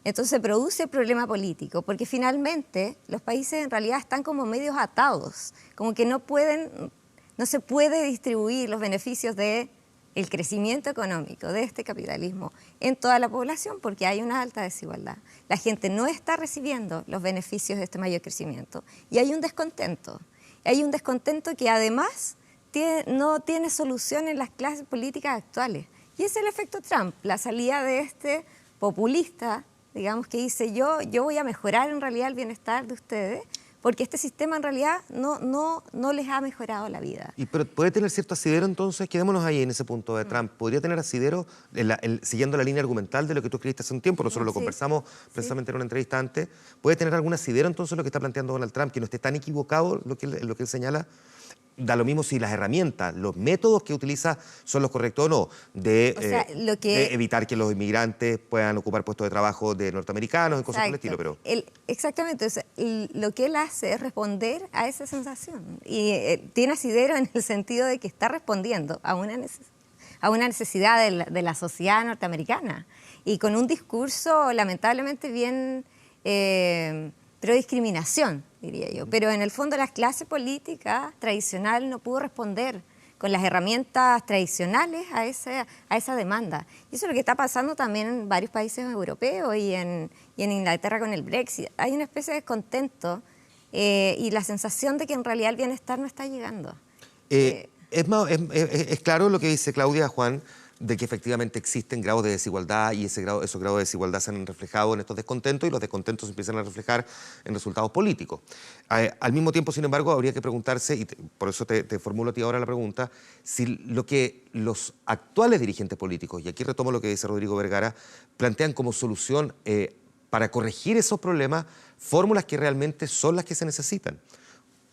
Entonces produce problema político, porque finalmente los países en realidad están como medios atados, como que no se puede distribuir los beneficios de el crecimiento económico de este capitalismo en toda la población, porque hay una alta desigualdad. La gente no está recibiendo los beneficios de este mayor crecimiento y hay un descontento. Hay un descontento que además no tiene solución en las clases políticas actuales. Y es el efecto Trump, la salida de este populista, digamos, que dice yo voy a mejorar en realidad el bienestar de ustedes, porque este sistema en realidad no les ha mejorado la vida. Pero puede tener cierto asidero entonces, quedémonos ahí en ese punto de Trump, ¿podría tener asidero siguiendo la línea argumental de lo que tú escribiste hace un tiempo? Nosotros lo conversamos precisamente en una entrevista antes. ¿Puede tener algún asidero entonces lo que está planteando Donald Trump, que no esté tan equivocado lo que él señala? Da lo mismo si las herramientas, los métodos que utiliza son los correctos o no, de evitar que los inmigrantes puedan ocupar puestos de trabajo de norteamericanos y cosas por el estilo. Pero... Exactamente, lo que él hace es responder a esa sensación y tiene asidero en el sentido de que está respondiendo a una necesidad de la sociedad norteamericana y con un discurso lamentablemente bien pro discriminación, diría yo. Pero en el fondo la clase política tradicional no pudo responder con las herramientas tradicionales a esa demanda. Y eso es lo que está pasando también en varios países europeos y en Inglaterra con el Brexit. Hay una especie de descontento y la sensación de que en realidad el bienestar no está llegando. Es claro lo que dice Claudia, Juan, de que efectivamente existen grados de desigualdad y esos grados de desigualdad se han reflejado en estos descontentos y los descontentos se empiezan a reflejar en resultados políticos. Al mismo tiempo, sin embargo, habría que preguntarse, y por eso te formulo a ti ahora la pregunta, si lo que los actuales dirigentes políticos, y aquí retomo lo que dice Rodrigo Vergara, plantean como solución para corregir esos problemas fórmulas que realmente son las que se necesitan.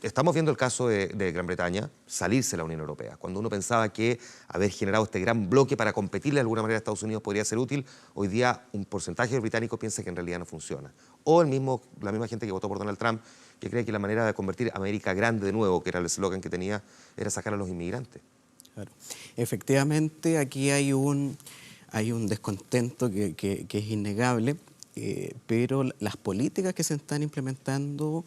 Estamos viendo el caso de Gran Bretaña salirse de la Unión Europea. Cuando uno pensaba que haber generado este gran bloque para competirle de alguna manera a Estados Unidos podría ser útil, hoy día un porcentaje de británicos piensa que en realidad no funciona. O la misma gente que votó por Donald Trump, que cree que la manera de convertir América grande de nuevo, que era el eslogan que tenía, era sacar a los inmigrantes. Claro. Efectivamente, aquí hay un descontento que es innegable, pero las políticas que se están implementando...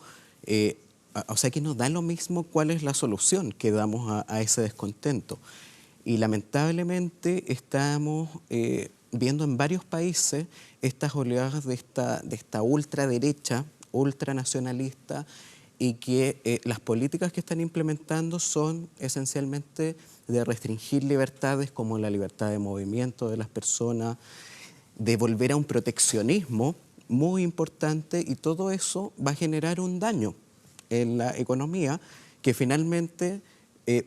o sea que nos da lo mismo cuál es la solución que damos a ese descontento. Y lamentablemente estamos viendo en varios países estas oleadas de esta ultraderecha, ultranacionalista, y que las políticas que están implementando son esencialmente de restringir libertades como la libertad de movimiento de las personas, de volver a un proteccionismo muy importante, y todo eso va a generar un daño en la economía que finalmente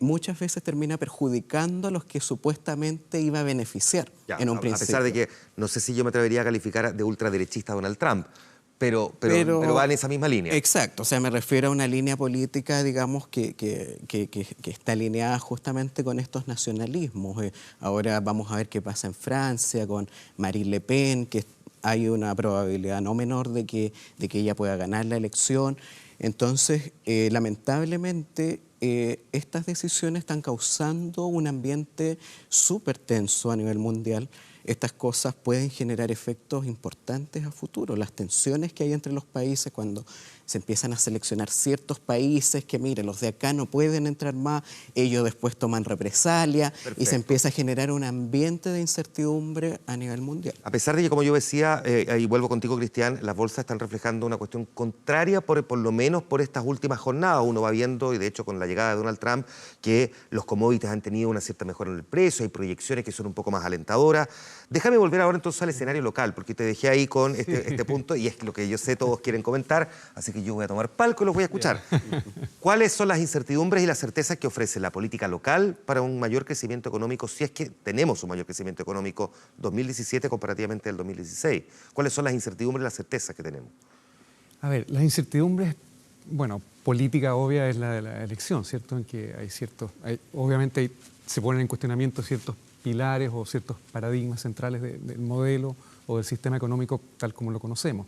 muchas veces termina perjudicando a los que supuestamente iba a beneficiar en un principio. A pesar de que no sé si yo me atrevería a calificar de ultraderechista a Donald Trump, pero va en esa misma línea. Exacto, o sea, me refiero a una línea política, digamos, que está alineada justamente con estos nacionalismos. Ahora vamos a ver qué pasa en Francia con Marine Le Pen, que hay una probabilidad no menor de que ella pueda ganar la elección. Entonces, lamentablemente, estas decisiones están causando un ambiente súper tenso a nivel mundial. Estas cosas pueden generar efectos importantes a futuro. Las tensiones que hay entre los países cuando se empiezan a seleccionar ciertos países que, mire, los de acá no pueden entrar más, ellos después toman represalia. Perfecto. Y se empieza a generar un ambiente de incertidumbre a nivel mundial. A pesar de que, como yo decía, y vuelvo contigo, Cristian, las bolsas están reflejando una cuestión contraria, por lo menos por estas últimas jornadas. Uno va viendo, y de hecho con la llegada de Donald Trump, que los commodities han tenido una cierta mejora en el precio, hay proyecciones que son un poco más alentadoras. Déjame volver ahora entonces al escenario local, porque te dejé ahí con este punto, y es lo que yo sé todos quieren comentar, así que yo voy a tomar palco y los voy a escuchar. ¿Cuáles son las incertidumbres y las certezas que ofrece la política local para un mayor crecimiento económico, si es que tenemos un mayor crecimiento económico 2017 comparativamente del 2016? ¿Cuáles son las incertidumbres y las certezas que tenemos? A ver, las incertidumbres, bueno, política obvia es la de la elección, ¿cierto? En que obviamente se ponen en cuestionamiento ciertos pilares o ciertos paradigmas centrales del modelo o del sistema económico tal como lo conocemos,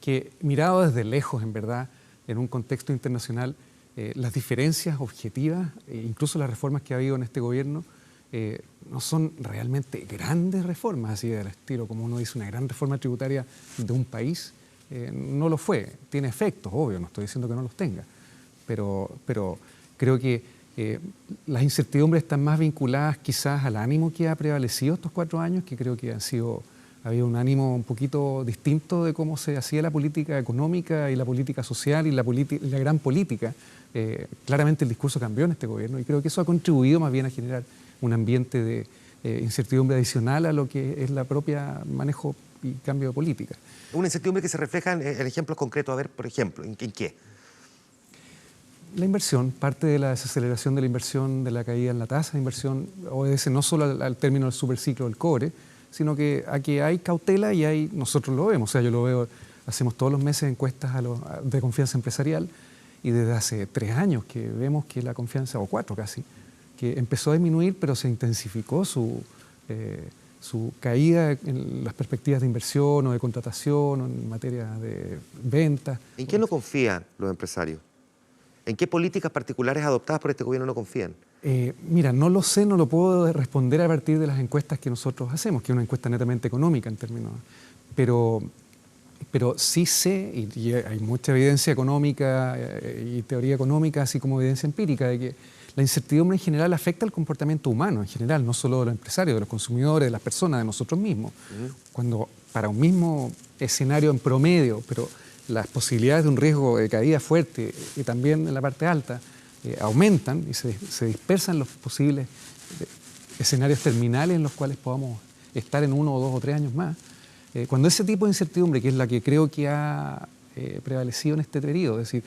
que mirado desde lejos, en verdad, en un contexto internacional, las diferencias objetivas, incluso las reformas que ha habido en este gobierno, no son realmente grandes reformas, así del estilo, como uno dice, una gran reforma tributaria de un país, no lo fue. Tiene efectos, obvio, no estoy diciendo que no los tenga, pero creo que Las incertidumbres están más vinculadas quizás al ánimo que ha prevalecido estos 4 años, que creo que había un ánimo un poquito distinto de cómo se hacía la política económica y la política social y la gran política. Claramente el discurso cambió en este gobierno y creo que eso ha contribuido más bien a generar un ambiente de incertidumbre adicional a lo que es la propia manejo y cambio de política. Una incertidumbre que se refleja en ejemplos concretos. A ver, por ejemplo, ¿en qué? La inversión, parte de la desaceleración de la inversión, de la caída en la tasa de inversión, obedece no solo al término del superciclo del cobre, sino que aquí hay cautela y nosotros lo vemos. O sea, yo lo veo, hacemos todos los meses encuestas de confianza empresarial y desde hace 3 años que vemos que la confianza, o 4 casi, que empezó a disminuir, pero se intensificó su caída en las perspectivas de inversión o de contratación o en materia de ventas. ¿En qué no confían los empresarios? ¿En qué políticas particulares adoptadas por este gobierno no confían? Mira, no lo sé, no lo puedo responder a partir de las encuestas que nosotros hacemos, que es una encuesta netamente económica en términos... Pero sí sé, y hay mucha evidencia económica y teoría económica, así como evidencia empírica, de que la incertidumbre en general afecta al comportamiento humano, en general, no solo de los empresarios, de los consumidores, de las personas, de nosotros mismos. Cuando para un mismo escenario en promedio, pero las posibilidades de un riesgo de caída fuerte y también en la parte alta aumentan y se dispersan los posibles escenarios terminales en los cuales podamos estar en 1 o 2 o 3 años más. Cuando ese tipo de incertidumbre, que es la que creo que ha prevalecido en este periodo, es decir,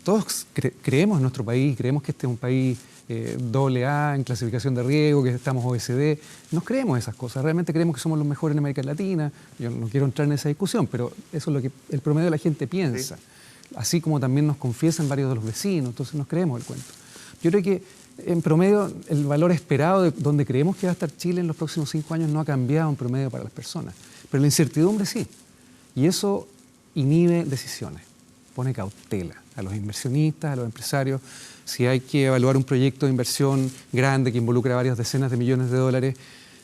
todos creemos en nuestro país, creemos que este es un país AA en clasificación de riesgo, que estamos OECD, nos creemos esas cosas, realmente creemos que somos los mejores en América Latina. Yo no quiero entrar en esa discusión, pero eso es lo que el promedio de la gente piensa, sí. Así como también nos confiesan varios de los vecinos, entonces nos creemos el cuento. Yo creo que en promedio el valor esperado de donde creemos que va a estar Chile en los próximos 5 años no ha cambiado en promedio para las personas, pero la incertidumbre sí, y eso inhibe decisiones, pone cautela a los inversionistas, a los empresarios. Si hay que evaluar un proyecto de inversión grande que involucra varias decenas de millones de dólares,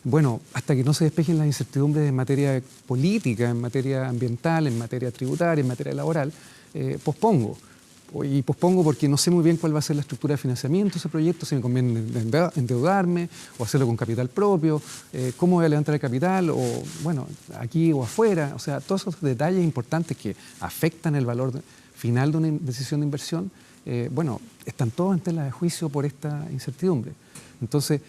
bueno, hasta que no se despejen las incertidumbres en materia política, en materia ambiental, en materia tributaria, en materia laboral, pospongo. Y pospongo porque no sé muy bien cuál va a ser la estructura de financiamiento de ese proyecto, si me conviene endeudarme o hacerlo con capital propio, cómo voy a levantar el capital, o bueno, aquí o afuera. O sea, todos esos detalles importantes que afectan el valor final de una decisión de inversión, bueno, están todos en tela de juicio por esta incertidumbre. Entonces,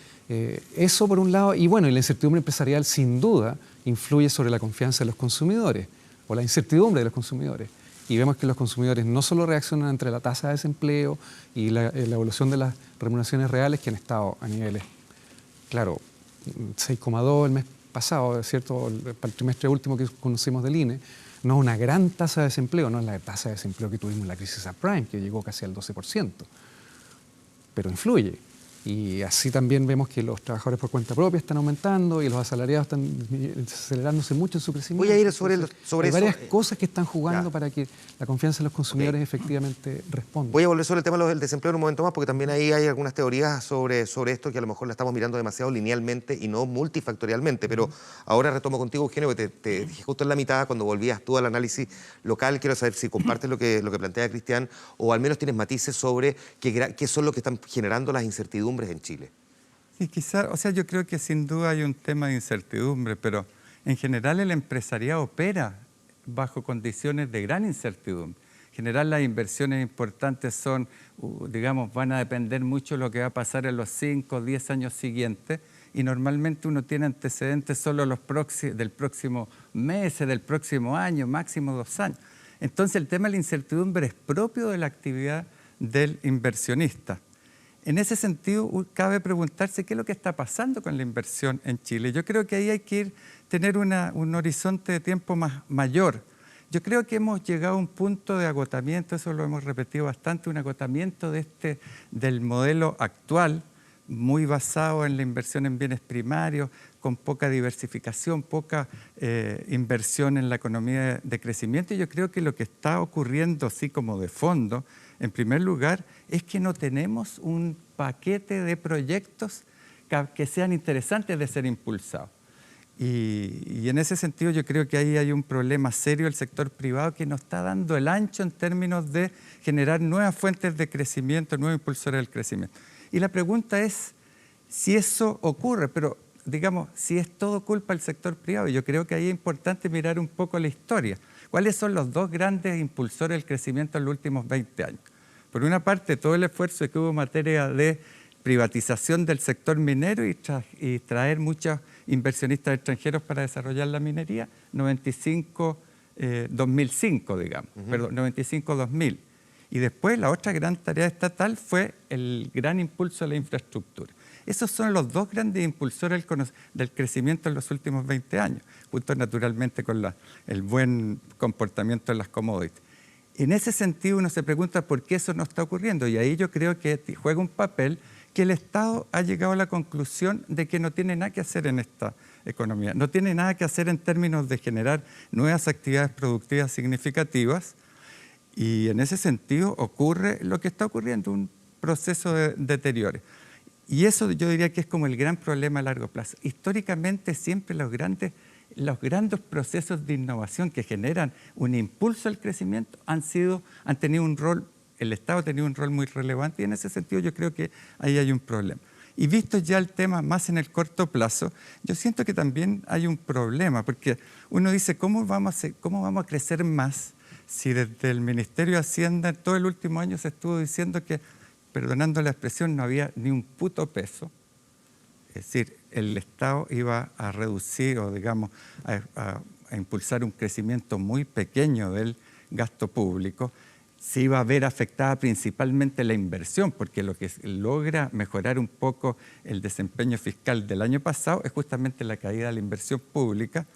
eso por un lado, y bueno, y la incertidumbre empresarial sin duda influye sobre la confianza de los consumidores o la incertidumbre de los consumidores. Y vemos que los consumidores no solo reaccionan entre la tasa de desempleo y la evolución de las remuneraciones reales, que han estado a niveles, claro, 6,2 el mes pasado, ¿cierto? Para el trimestre último que conocimos del INE, no es una gran tasa de desempleo, no es la tasa de desempleo que tuvimos en la crisis subprime, que llegó casi al 12%, pero influye. Y así también vemos que los trabajadores por cuenta propia están aumentando y los asalariados están acelerándose mucho en su crecimiento. Voy a ir sobre hay eso. varias cosas que están jugando para que la confianza de los consumidores efectivamente responda. Voy a volver sobre el tema del desempleo en un momento más, porque también ahí hay algunas teorías sobre esto que a lo mejor la estamos mirando demasiado linealmente y no multifactorialmente. Pero ahora retomo contigo, Eugenio, porque te dije justo en la mitad, cuando volvías tú al análisis local, quiero saber si compartes lo que plantea Cristian, o al menos tienes matices sobre qué son lo que están generando las incertidumbres en Chile. Sí, quizás, o sea, yo creo que sin duda hay un tema de incertidumbre, pero en general el empresariado opera bajo condiciones de gran incertidumbre. En general las inversiones importantes son, digamos, van a depender mucho de lo que va a pasar en los 5 o 10 años siguientes, y normalmente uno tiene antecedentes solo del próximo mes, del próximo año, máximo 2 años. Entonces el tema de la incertidumbre es propio de la actividad del inversionista. En ese sentido, cabe preguntarse qué es lo que está pasando con la inversión en Chile. Yo creo que ahí hay que tener un horizonte de tiempo mayor. Yo creo que hemos llegado a un punto de agotamiento, eso lo hemos repetido bastante, un agotamiento del modelo actual, muy basado en la inversión en bienes primarios, con poca diversificación, poca inversión en la economía de crecimiento. Y yo creo que lo que está ocurriendo, así como de fondo, en primer lugar, es que no tenemos un paquete de proyectos que sean interesantes de ser impulsados. Y en ese sentido yo creo que ahí hay un problema serio del sector privado que no está dando el ancho en términos de generar nuevas fuentes de crecimiento, nuevos impulsores del crecimiento. Y la pregunta es si eso ocurre, pero digamos, si es todo culpa del sector privado. Yo creo que ahí es importante mirar un poco la historia. ¿Cuáles son los dos grandes impulsores del crecimiento en los últimos 20 años? Por una parte, todo el esfuerzo que hubo en materia de privatización del sector minero y traer muchos inversionistas extranjeros para desarrollar la minería, 2005, digamos, perdón, 95-2000. Y después la otra gran tarea estatal fue el gran impulso a la infraestructura. Esos son los dos grandes impulsores del crecimiento en los últimos 20 años, junto naturalmente con el buen comportamiento de las commodities. En ese sentido uno se pregunta por qué eso no está ocurriendo, y ahí yo creo que juega un papel que el Estado ha llegado a la conclusión de que no tiene nada que hacer en esta economía, no tiene nada que hacer en términos de generar nuevas actividades productivas significativas, y en ese sentido ocurre lo que está ocurriendo, un proceso de deterioro. Y eso yo diría que es como el gran problema a largo plazo. Históricamente siempre los grandes procesos de innovación que generan un impulso al crecimiento han tenido un rol, el Estado ha tenido un rol muy relevante, y en ese sentido yo creo que ahí hay un problema. Y visto ya el tema más en el corto plazo, yo siento que también hay un problema, porque uno dice, ¿cómo vamos a crecer más si desde el Ministerio de Hacienda todo el último año se estuvo diciendo que, perdonando la expresión, no había ni un puto peso? Es decir, el Estado iba a reducir o, digamos, a impulsar un crecimiento muy pequeño del gasto público. Se iba a ver afectada principalmente la inversión, porque lo que logra mejorar un poco el desempeño fiscal del año pasado es justamente la caída de la inversión pública.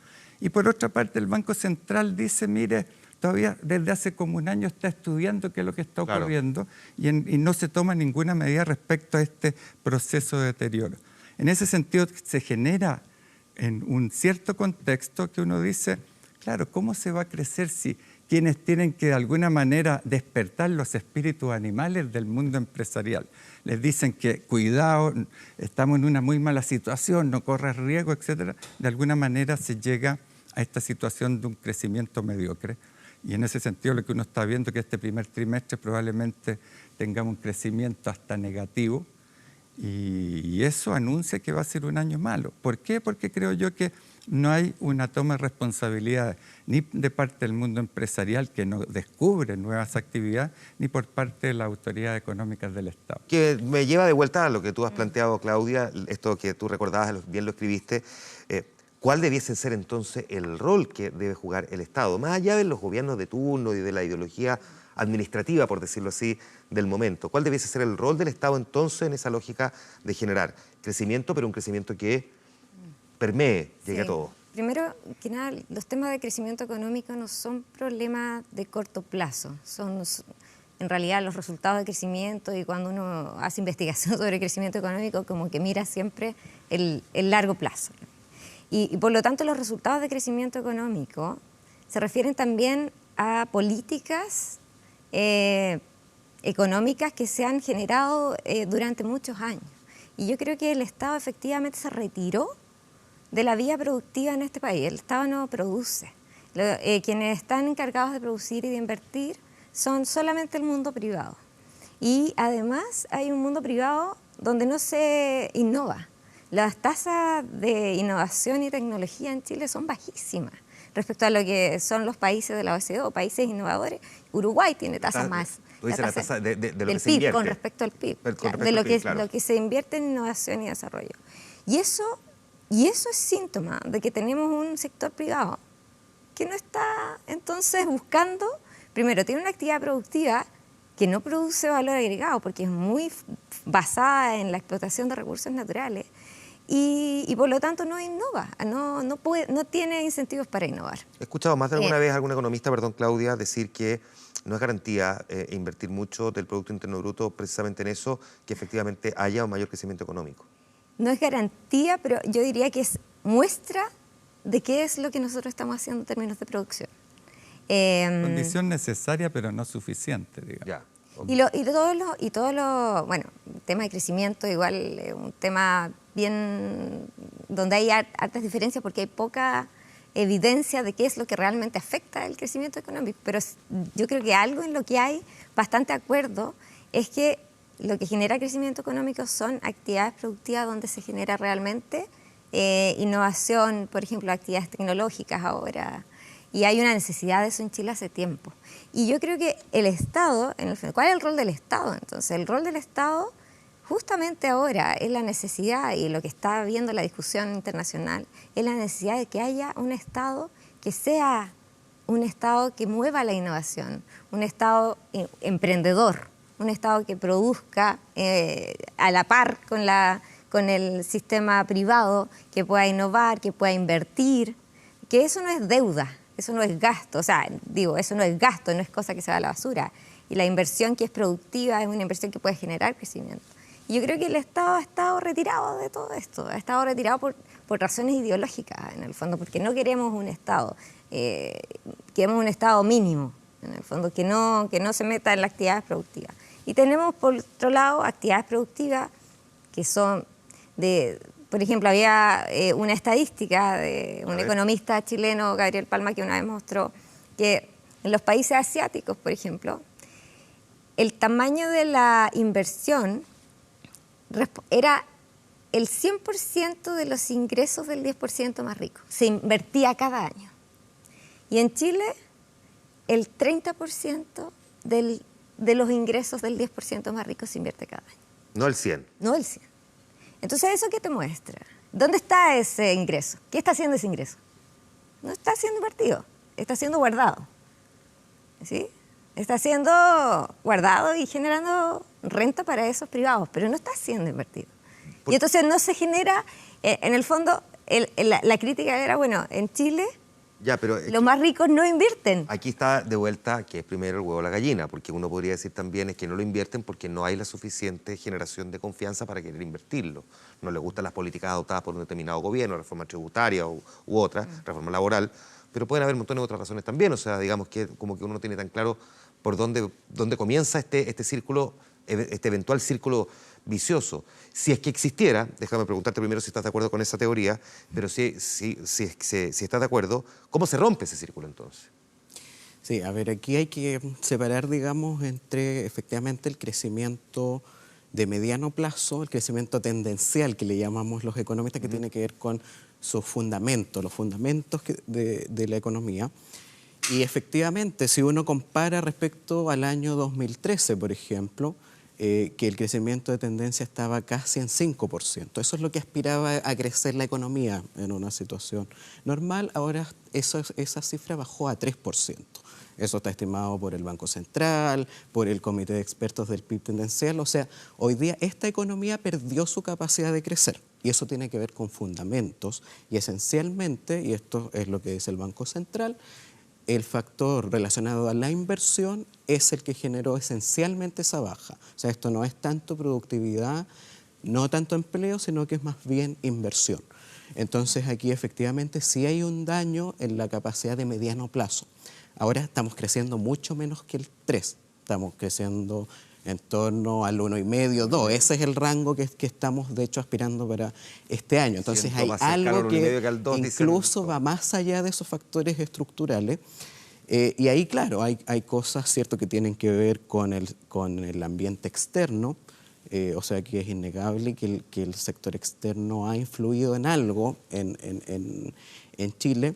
Y por otra parte, el Banco Central dice, mire, todavía desde hace como un año está estudiando qué es lo que está ocurriendo, y no se toma ninguna medida respecto a este proceso de deterioro. En ese sentido se genera en un cierto contexto que uno dice, claro, ¿cómo se va a crecer si quienes tienen que de alguna manera despertar los espíritus animales del mundo empresarial les dicen que cuidado, estamos en una muy mala situación, no corras riesgo, etcétera? De alguna manera se llega a esta situación de un crecimiento mediocre. Y en ese sentido lo que uno está viendo es que este primer trimestre probablemente tengamos un crecimiento hasta negativo, y eso anuncia que va a ser un año malo. ¿Por qué? Porque creo yo que no hay una toma de responsabilidad ni de parte del mundo empresarial, que no descubre nuevas actividades, ni por parte de las autoridades económicas del Estado. Que me lleva de vuelta a lo que tú has planteado, Claudia, esto que tú recordabas, bien lo escribiste. ¿Cuál debiese ser entonces el rol que debe jugar el Estado? Más allá de los gobiernos de turno y de la ideología administrativa, por decirlo así, del momento. ¿Cuál debiese ser el rol del Estado entonces en esa lógica de generar crecimiento, pero un crecimiento que permee, llegue a todo? Primero que nada, los temas de crecimiento económico no son problemas de corto plazo. Son en realidad los resultados de crecimiento, y cuando uno hace investigación sobre crecimiento económico, como que mira siempre el largo plazo. Y por lo tanto los resultados de crecimiento económico se refieren también a políticas económicas que se han generado durante muchos años. Y yo creo que el Estado efectivamente se retiró de la vía productiva en este país. El Estado no produce. Quienes están encargados de producir y de invertir son solamente el mundo privado. Y además hay un mundo privado donde no se innova. Las tasas de innovación y tecnología en Chile son bajísimas respecto a lo que son los países de la OECD o países innovadores. Uruguay tiene tasas más. Tú dices la tasa de lo del que se PIB, invierte. con respecto al PIB, lo que se invierte en innovación y desarrollo. Y eso es síntoma de que tenemos un sector privado que no está entonces buscando, primero, tiene una actividad productiva que no produce valor agregado porque es muy basada en la explotación de recursos naturales, y por lo tanto no innova, no tiene incentivos para innovar. He escuchado más de alguna vez a algún economista, Claudia, decir que no es garantía invertir mucho del Producto Interno Bruto precisamente en eso, que efectivamente haya un mayor crecimiento económico. No es garantía, pero yo diría que es muestra de qué es lo que nosotros estamos haciendo en términos de producción. Condición necesaria, pero no suficiente, digamos. Ya. Y todo lo, bueno, el tema de crecimiento igual es un tema bien donde hay hartas diferencias porque hay poca evidencia de qué es lo que realmente afecta el crecimiento económico. Pero yo creo que algo en lo que hay bastante acuerdo es que lo que genera crecimiento económico son actividades productivas donde se genera realmente innovación, por ejemplo, actividades tecnológicas ahora. Y hay una necesidad de eso en Chile hace tiempo. Y yo creo que el Estado, ¿cuál es el rol del Estado? Entonces, el rol del Estado justamente ahora es la necesidad, y lo que está viendo la discusión internacional, es la necesidad de que haya un Estado que sea un Estado que mueva la innovación, un Estado emprendedor, un Estado que produzca a la par con el sistema privado, que pueda innovar, que pueda invertir, que eso no es deuda, eso no es gasto, o sea, digo, eso no es gasto, no es cosa que se va a la basura. Y la inversión que es productiva es una inversión que puede generar crecimiento. Y yo creo que el Estado ha estado retirado de todo esto, ha estado retirado por razones ideológicas, en el fondo, porque no queremos un Estado, queremos un Estado mínimo, en el fondo, que no se meta en las actividades productivas. Y tenemos, por otro lado, actividades productivas que son por ejemplo, había una estadística de un economista chileno, Gabriel Palma, que una vez mostró que en los países asiáticos, por ejemplo, el tamaño de la inversión era el 100% de los ingresos del 10% más rico. Se invertía cada año. Y en Chile, el 30% de los ingresos del 10% más rico se invierte cada año. No el 100. No el 100. Entonces, ¿eso qué te muestra? ¿Dónde está ese ingreso? ¿Qué está haciendo ese ingreso? No está siendo invertido, está siendo guardado. ¿Sí? Está siendo guardado y generando renta para esos privados, pero no está siendo invertido. Y entonces no se genera, en el fondo, la crítica era, bueno, en Chile Ya, pero los más ricos no invierten. Aquí está de vuelta que es primero el huevo o la gallina, porque uno podría decir también es que no lo invierten porque no hay la suficiente generación de confianza para querer invertirlo. No les gustan las políticas adoptadas por un determinado gobierno, reforma tributaria u otra, reforma laboral, pero pueden haber montones de otras razones también. O sea, digamos que como que uno no tiene tan claro por dónde comienza este círculo, este eventual círculo vicioso. Si es que existiera, déjame preguntarte primero si estás de acuerdo con esa teoría, pero si estás de acuerdo, ¿cómo se rompe ese círculo entonces? Sí, a ver, aquí hay que separar, digamos, entre efectivamente el crecimiento de mediano plazo, el crecimiento tendencial que le llamamos los economistas, que tiene que ver con sus fundamentos, los fundamentos de la economía. Y efectivamente, si uno compara respecto al año 2013, por ejemplo, que el crecimiento de tendencia estaba casi en 5%. Eso es lo que aspiraba a crecer la economía en una situación normal. Ahora esa cifra bajó a 3%. Eso está estimado por el Banco Central, por el Comité de Expertos del PIB tendencial. O sea, hoy día esta economía perdió su capacidad de crecer. Y eso tiene que ver con fundamentos. Y esencialmente, y esto es lo que dice el Banco Central, el factor relacionado a la inversión es el que generó esencialmente esa baja. O sea, esto no es tanto productividad, no tanto empleo, sino que es más bien inversión. Entonces aquí efectivamente sí hay un daño en la capacidad de mediano plazo. Ahora estamos creciendo mucho menos que el 3. Estamos creciendo en torno al 1,5, 2. Ese es el rango que estamos, de hecho, aspirando para este año. Entonces hay algo que incluso va más allá de esos factores estructurales. Y ahí, claro, hay cosas, cierto, que tienen que ver con el ambiente externo. O sea, que es innegable que el sector externo ha influido en algo en Chile.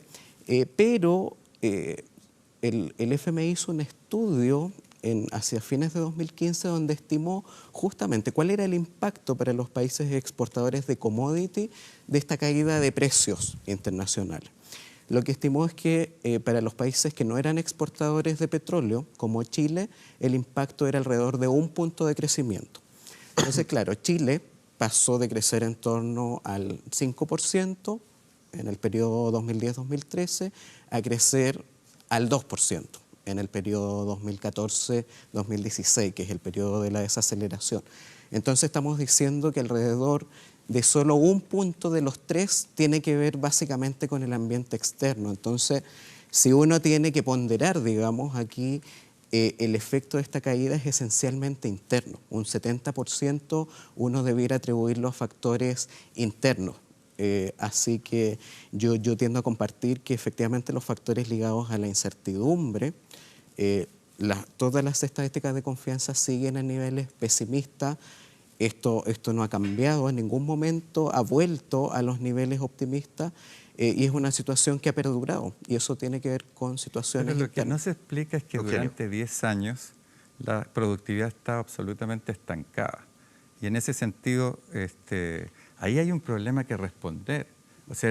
Pero el FMI hizo un estudio hacia fines de 2015, donde estimó justamente cuál era el impacto para los países exportadores de commodity de esta caída de precios internacionales. Lo que estimó es que para los países que no eran exportadores de petróleo, como Chile, el impacto era alrededor de 1 punto de crecimiento. Entonces, claro, Chile pasó de crecer en torno al 5% en el periodo 2010-2013 a crecer al 2%. En el periodo 2014-2016, que es el periodo de la desaceleración. Entonces estamos diciendo que alrededor de solo 1 punto de los 3 tiene que ver básicamente con el ambiente externo. Entonces, si uno tiene que ponderar, digamos, aquí el efecto de esta caída es esencialmente interno. Un 70% uno debiera atribuirlo a factores internos. Así que yo tiendo a compartir que efectivamente los factores ligados a la incertidumbre todas las estadísticas de confianza siguen en niveles pesimistas. Esto no ha cambiado en ningún momento, ha vuelto a los niveles optimistas y es una situación que ha perdurado. Y eso tiene que ver con situaciones Pero lo que internas. no se explica es que durante 10 años la productividad está absolutamente estancada. Y en ese sentido, ahí hay un problema que responder. O sea,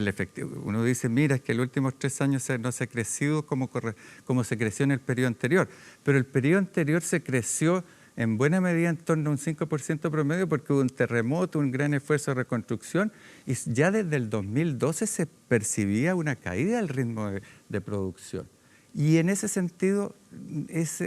uno dice, mira, es que en los últimos 3 años no se ha crecido como se creció en el periodo anterior. Pero el periodo anterior se creció en buena medida en torno a un 5% promedio porque hubo un terremoto, un gran esfuerzo de reconstrucción y ya desde el 2012 se percibía una caída del ritmo de producción. Y en ese sentido es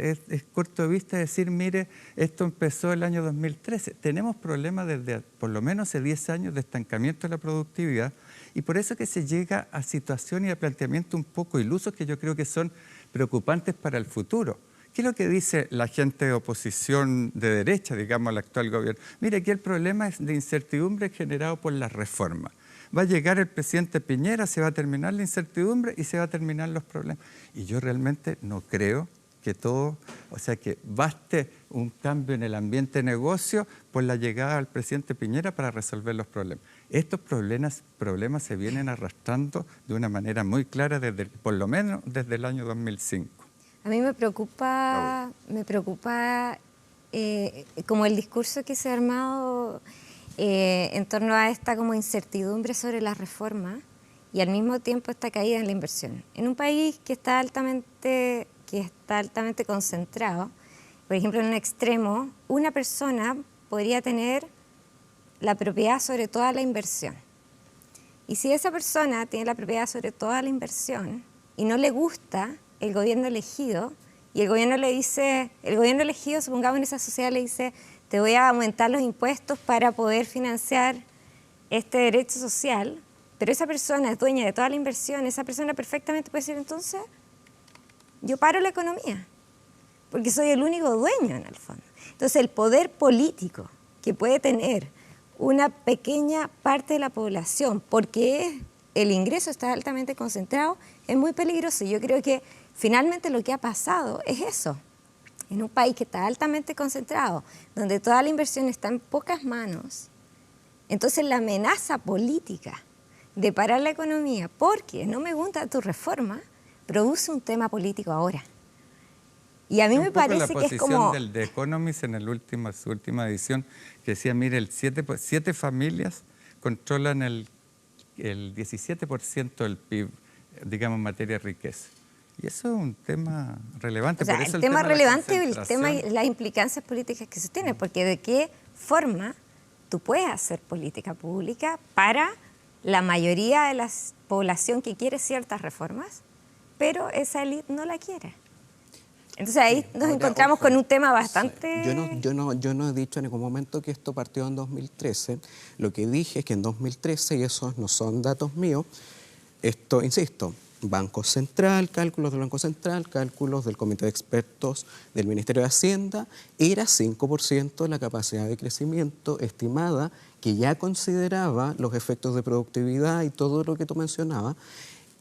corto de vista decir, mire, esto empezó el año 2013. Tenemos problemas desde por lo menos hace 10 años de estancamiento de la productividad y por eso que se llega a situaciones y a planteamientos un poco ilusos que yo creo que son preocupantes para el futuro. ¿Qué es lo que dice la gente de oposición de derecha, digamos, al actual gobierno? Mire, aquí el problema es de incertidumbre generado por las reformas. Va a llegar el presidente Piñera, se va a terminar la incertidumbre y se va a terminar los problemas. Y yo realmente no creo que que baste un cambio en el ambiente de negocio por la llegada del presidente Piñera para resolver los problemas. Estos problemas se vienen arrastrando de una manera muy clara, por lo menos desde el año 2005. A mí me preocupa como el discurso que se ha armado en torno a esta como incertidumbre sobre las reformas y al mismo tiempo esta caída en la inversión. En un país que está altamente concentrado, por ejemplo, en un extremo, una persona podría tener la propiedad sobre toda la inversión. Y si esa persona tiene la propiedad sobre toda la inversión y no le gusta el gobierno elegido, y el gobierno elegido, supongamos en esa sociedad, le dice, te voy a aumentar los impuestos para poder financiar este derecho social, pero esa persona es dueña de toda la inversión, esa persona perfectamente puede decir, entonces, yo paro la economía, porque soy el único dueño en el fondo. Entonces, el poder político que puede tener una pequeña parte de la población, porque el ingreso está altamente concentrado, es muy peligroso. Yo creo que finalmente lo que ha pasado es eso. En un país que está altamente concentrado, donde toda la inversión está en pocas manos, entonces la amenaza política de parar la economía porque no me gusta tu reforma, produce un tema político ahora. Y a mí me parece que es como... La posición del The Economist en su última edición, que decía, mire, 7 familias controlan el 17% del PIB, digamos, en materia de riqueza. Y eso es un tema relevante. O sea, por eso el tema relevante y el tema y las implicancias políticas que se tienen, porque de qué forma tú puedes hacer política pública para la mayoría de la población que quiere ciertas reformas, pero esa élite no la quiere. Entonces ahí nos encontramos con un tema bastante... Yo no he dicho en ningún momento que esto partió en 2013. Lo que dije es que en 2013, y esos no son datos míos, esto, insisto, Banco Central, cálculos del Banco Central, cálculos del Comité de Expertos del Ministerio de Hacienda, era 5% la capacidad de crecimiento estimada que ya consideraba los efectos de productividad y todo lo que tú mencionabas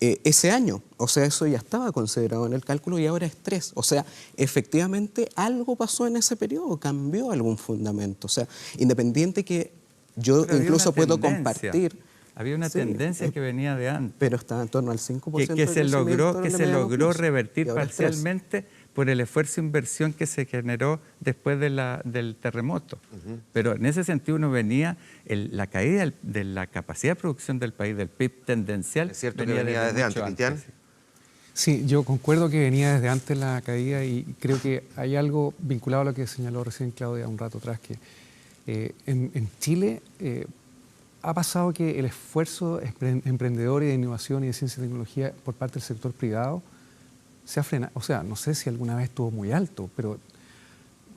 ese año. O sea, eso ya estaba considerado en el cálculo y ahora es 3%. O sea, efectivamente algo pasó en ese periodo, cambió algún fundamento. O sea, independiente que yo incluso puedo compartir... Había una tendencia que venía de antes. Pero estaba en torno al 5%. Que se logró revertir parcialmente por el esfuerzo de inversión que se generó después del terremoto. Pero en ese sentido uno venía, la caída de la capacidad de producción del país, del PIB tendencial. ¿Es cierto que venía desde antes, Cristian? Sí, yo concuerdo que venía desde antes la caída y creo que hay algo vinculado a lo que señaló recién Claudia un rato atrás, que en Chile... ha pasado que el esfuerzo emprendedor y de innovación y de ciencia y tecnología por parte del sector privado se ha frenado. O sea, no sé si alguna vez estuvo muy alto, pero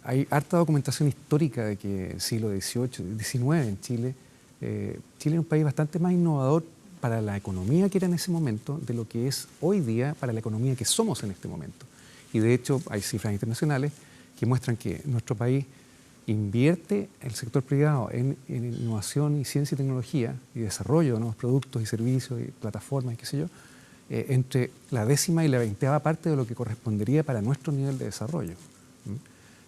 hay harta documentación histórica de que siglo XVIII, XIX en Chile, Chile es un país bastante más innovador para la economía que era en ese momento de lo que es hoy día para la economía que somos en este momento. Y de hecho hay cifras internacionales que muestran que nuestro país invierte el sector privado en innovación y ciencia y tecnología y desarrollo de nuevos productos y servicios y plataformas y qué sé yo, entre la 10ª y la 20ª parte de lo que correspondería para nuestro nivel de desarrollo.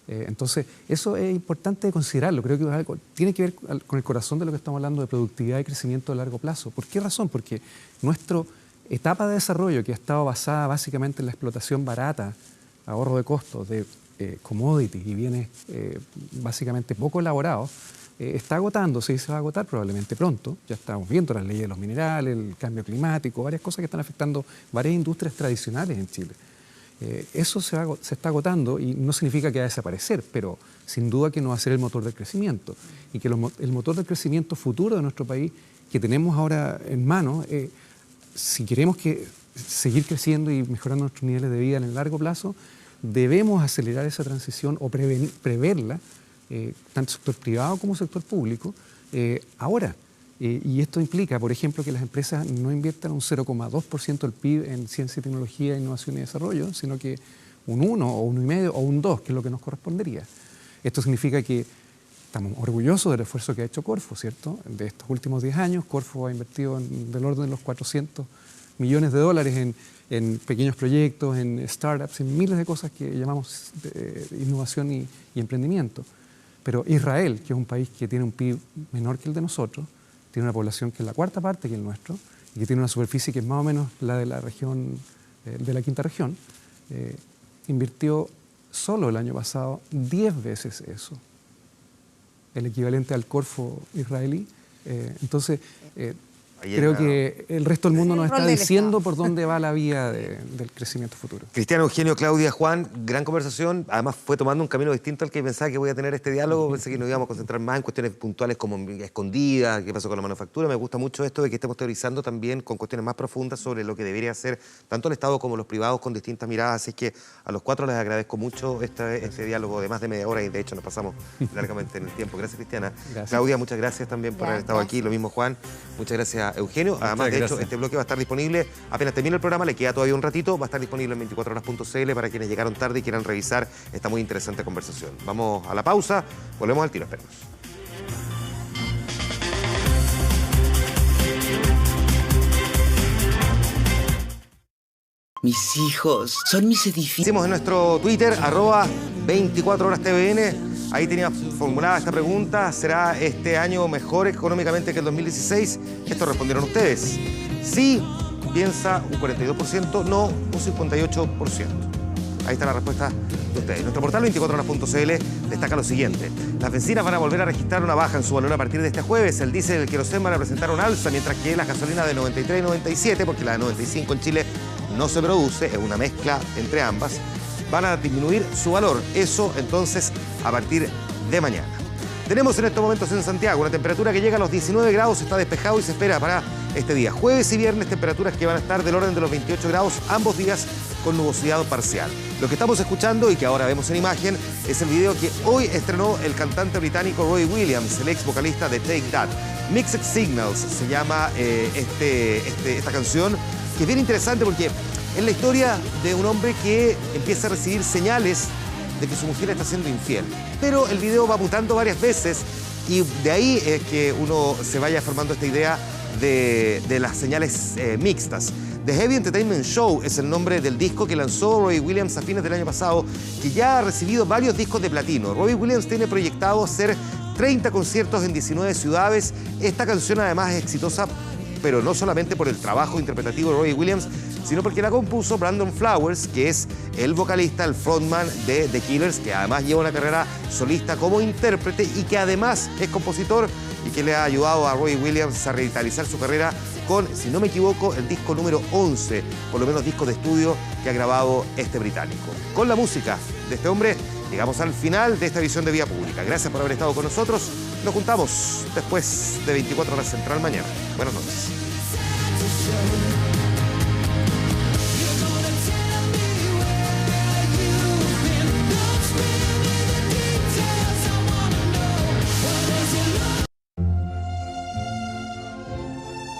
Entonces, eso es importante considerarlo. Creo que es algo, tiene que ver con el corazón de lo que estamos hablando de productividad y crecimiento a largo plazo. ¿Por qué razón? Porque nuestra etapa de desarrollo, que ha estado basada básicamente en la explotación barata, ahorro de costos, de commodities y bienes básicamente poco elaborados, está agotándose y se va a agotar probablemente pronto. Ya estamos viendo las leyes de los minerales, el cambio climático, varias cosas que están afectando varias industrias tradicionales en Chile. Eso se está agotando y no significa que va a desaparecer, pero sin duda que no va a ser el motor del crecimiento. Y que el motor del crecimiento futuro de nuestro país, que tenemos ahora en mano, si queremos seguir creciendo y mejorando nuestros niveles de vida en el largo plazo, debemos acelerar esa transición o preverla, tanto sector privado como sector público, ahora. Y esto implica, por ejemplo, que las empresas no inviertan un 0,2% del PIB en ciencia, tecnología, innovación y desarrollo, sino que un 1 o 1,5 o un 2, que es lo que nos correspondería. Esto significa que estamos orgullosos del esfuerzo que ha hecho Corfo, ¿cierto? De estos últimos 10 años, Corfo ha invertido del orden de los 400 millones de dólares en pequeños proyectos, en startups, en miles de cosas que llamamos innovación y emprendimiento. Pero Israel, que es un país que tiene un PIB menor que el de nosotros, tiene una población que es la 4ª parte que el nuestro y que tiene una superficie que es más o menos la de la región, de la 5ª región, invirtió solo el año pasado 10 veces eso, el equivalente al Corfo israelí. Entonces, creo que el resto del mundo nos está diciendo por dónde va la vía del crecimiento futuro. Cristiano, Eugenio, Claudia, Juan, gran conversación. Además fue tomando un camino distinto al que pensaba que voy a tener este diálogo. Pensé que nos íbamos a concentrar más en cuestiones puntuales como escondidas, qué pasó con la manufactura. Me gusta mucho esto de que estemos teorizando también con cuestiones más profundas sobre lo que debería hacer tanto el Estado como los privados con distintas miradas. Así que a los 4 les agradezco mucho este diálogo de más de media hora y de hecho nos pasamos largamente en el tiempo. Gracias, Cristiana. Gracias. Claudia, muchas gracias también por haber estado aquí. Lo mismo, Juan. Muchas gracias, Eugenio. Además, de hecho, este bloque va a estar disponible apenas termine el programa, le queda todavía un ratito, va a estar disponible en 24horas.cl para quienes llegaron tarde y quieran revisar esta muy interesante conversación. Vamos a la pausa, volvemos al tiro, esperemos. Mis hijos son mis edificios. Hicimos en nuestro Twitter, @24horastvn. Ahí tenía formulada esta pregunta: ¿será este año mejor económicamente que el 2016? Esto respondieron ustedes. Sí, piensa un 42%, no un 58%. Ahí está la respuesta de ustedes. Nuestro portal 24horas.cl destaca lo siguiente: las bencinas van a volver a registrar una baja en su valor a partir de este jueves. El diésel y el querosén van a presentar un alza, mientras que las gasolinas de 93 y 97, porque la de 95 en Chile no se produce, es una mezcla entre ambas, van a disminuir su valor. Eso entonces a partir de mañana. Tenemos en estos momentos en Santiago una temperatura que llega a los 19 grados, está despejado y se espera para este día. Jueves y viernes temperaturas que van a estar del orden de los 28 grados, ambos días con nubosidad parcial. Lo que estamos escuchando y que ahora vemos en imagen es el video que hoy estrenó el cantante británico Robbie Williams, el ex vocalista de Take That. Mixed Signals se llama esta canción, que es bien interesante porque es la historia de un hombre que empieza a recibir señales de que su mujer está siendo infiel. Pero el video va mutando varias veces y de ahí es que uno se vaya formando esta idea de las señales mixtas. The Heavy Entertainment Show es el nombre del disco que lanzó Robbie Williams a fines del año pasado, que ya ha recibido varios discos de platino. Robbie Williams tiene proyectado hacer 30 conciertos en 19 ciudades. Esta canción además es exitosa, pero no solamente por el trabajo interpretativo de Robbie Williams, sino porque la compuso Brandon Flowers, que es el vocalista, el frontman de The Killers, que además lleva una carrera solista como intérprete y que además es compositor y que le ha ayudado a Robbie Williams a revitalizar su carrera con, si no me equivoco, el disco número 11, por lo menos disco de estudio que ha grabado este británico. Con la música de este hombre llegamos al final de esta edición de Vía Pública. Gracias por haber estado con nosotros. Nos juntamos después de 24 horas central mañana. Buenas noches.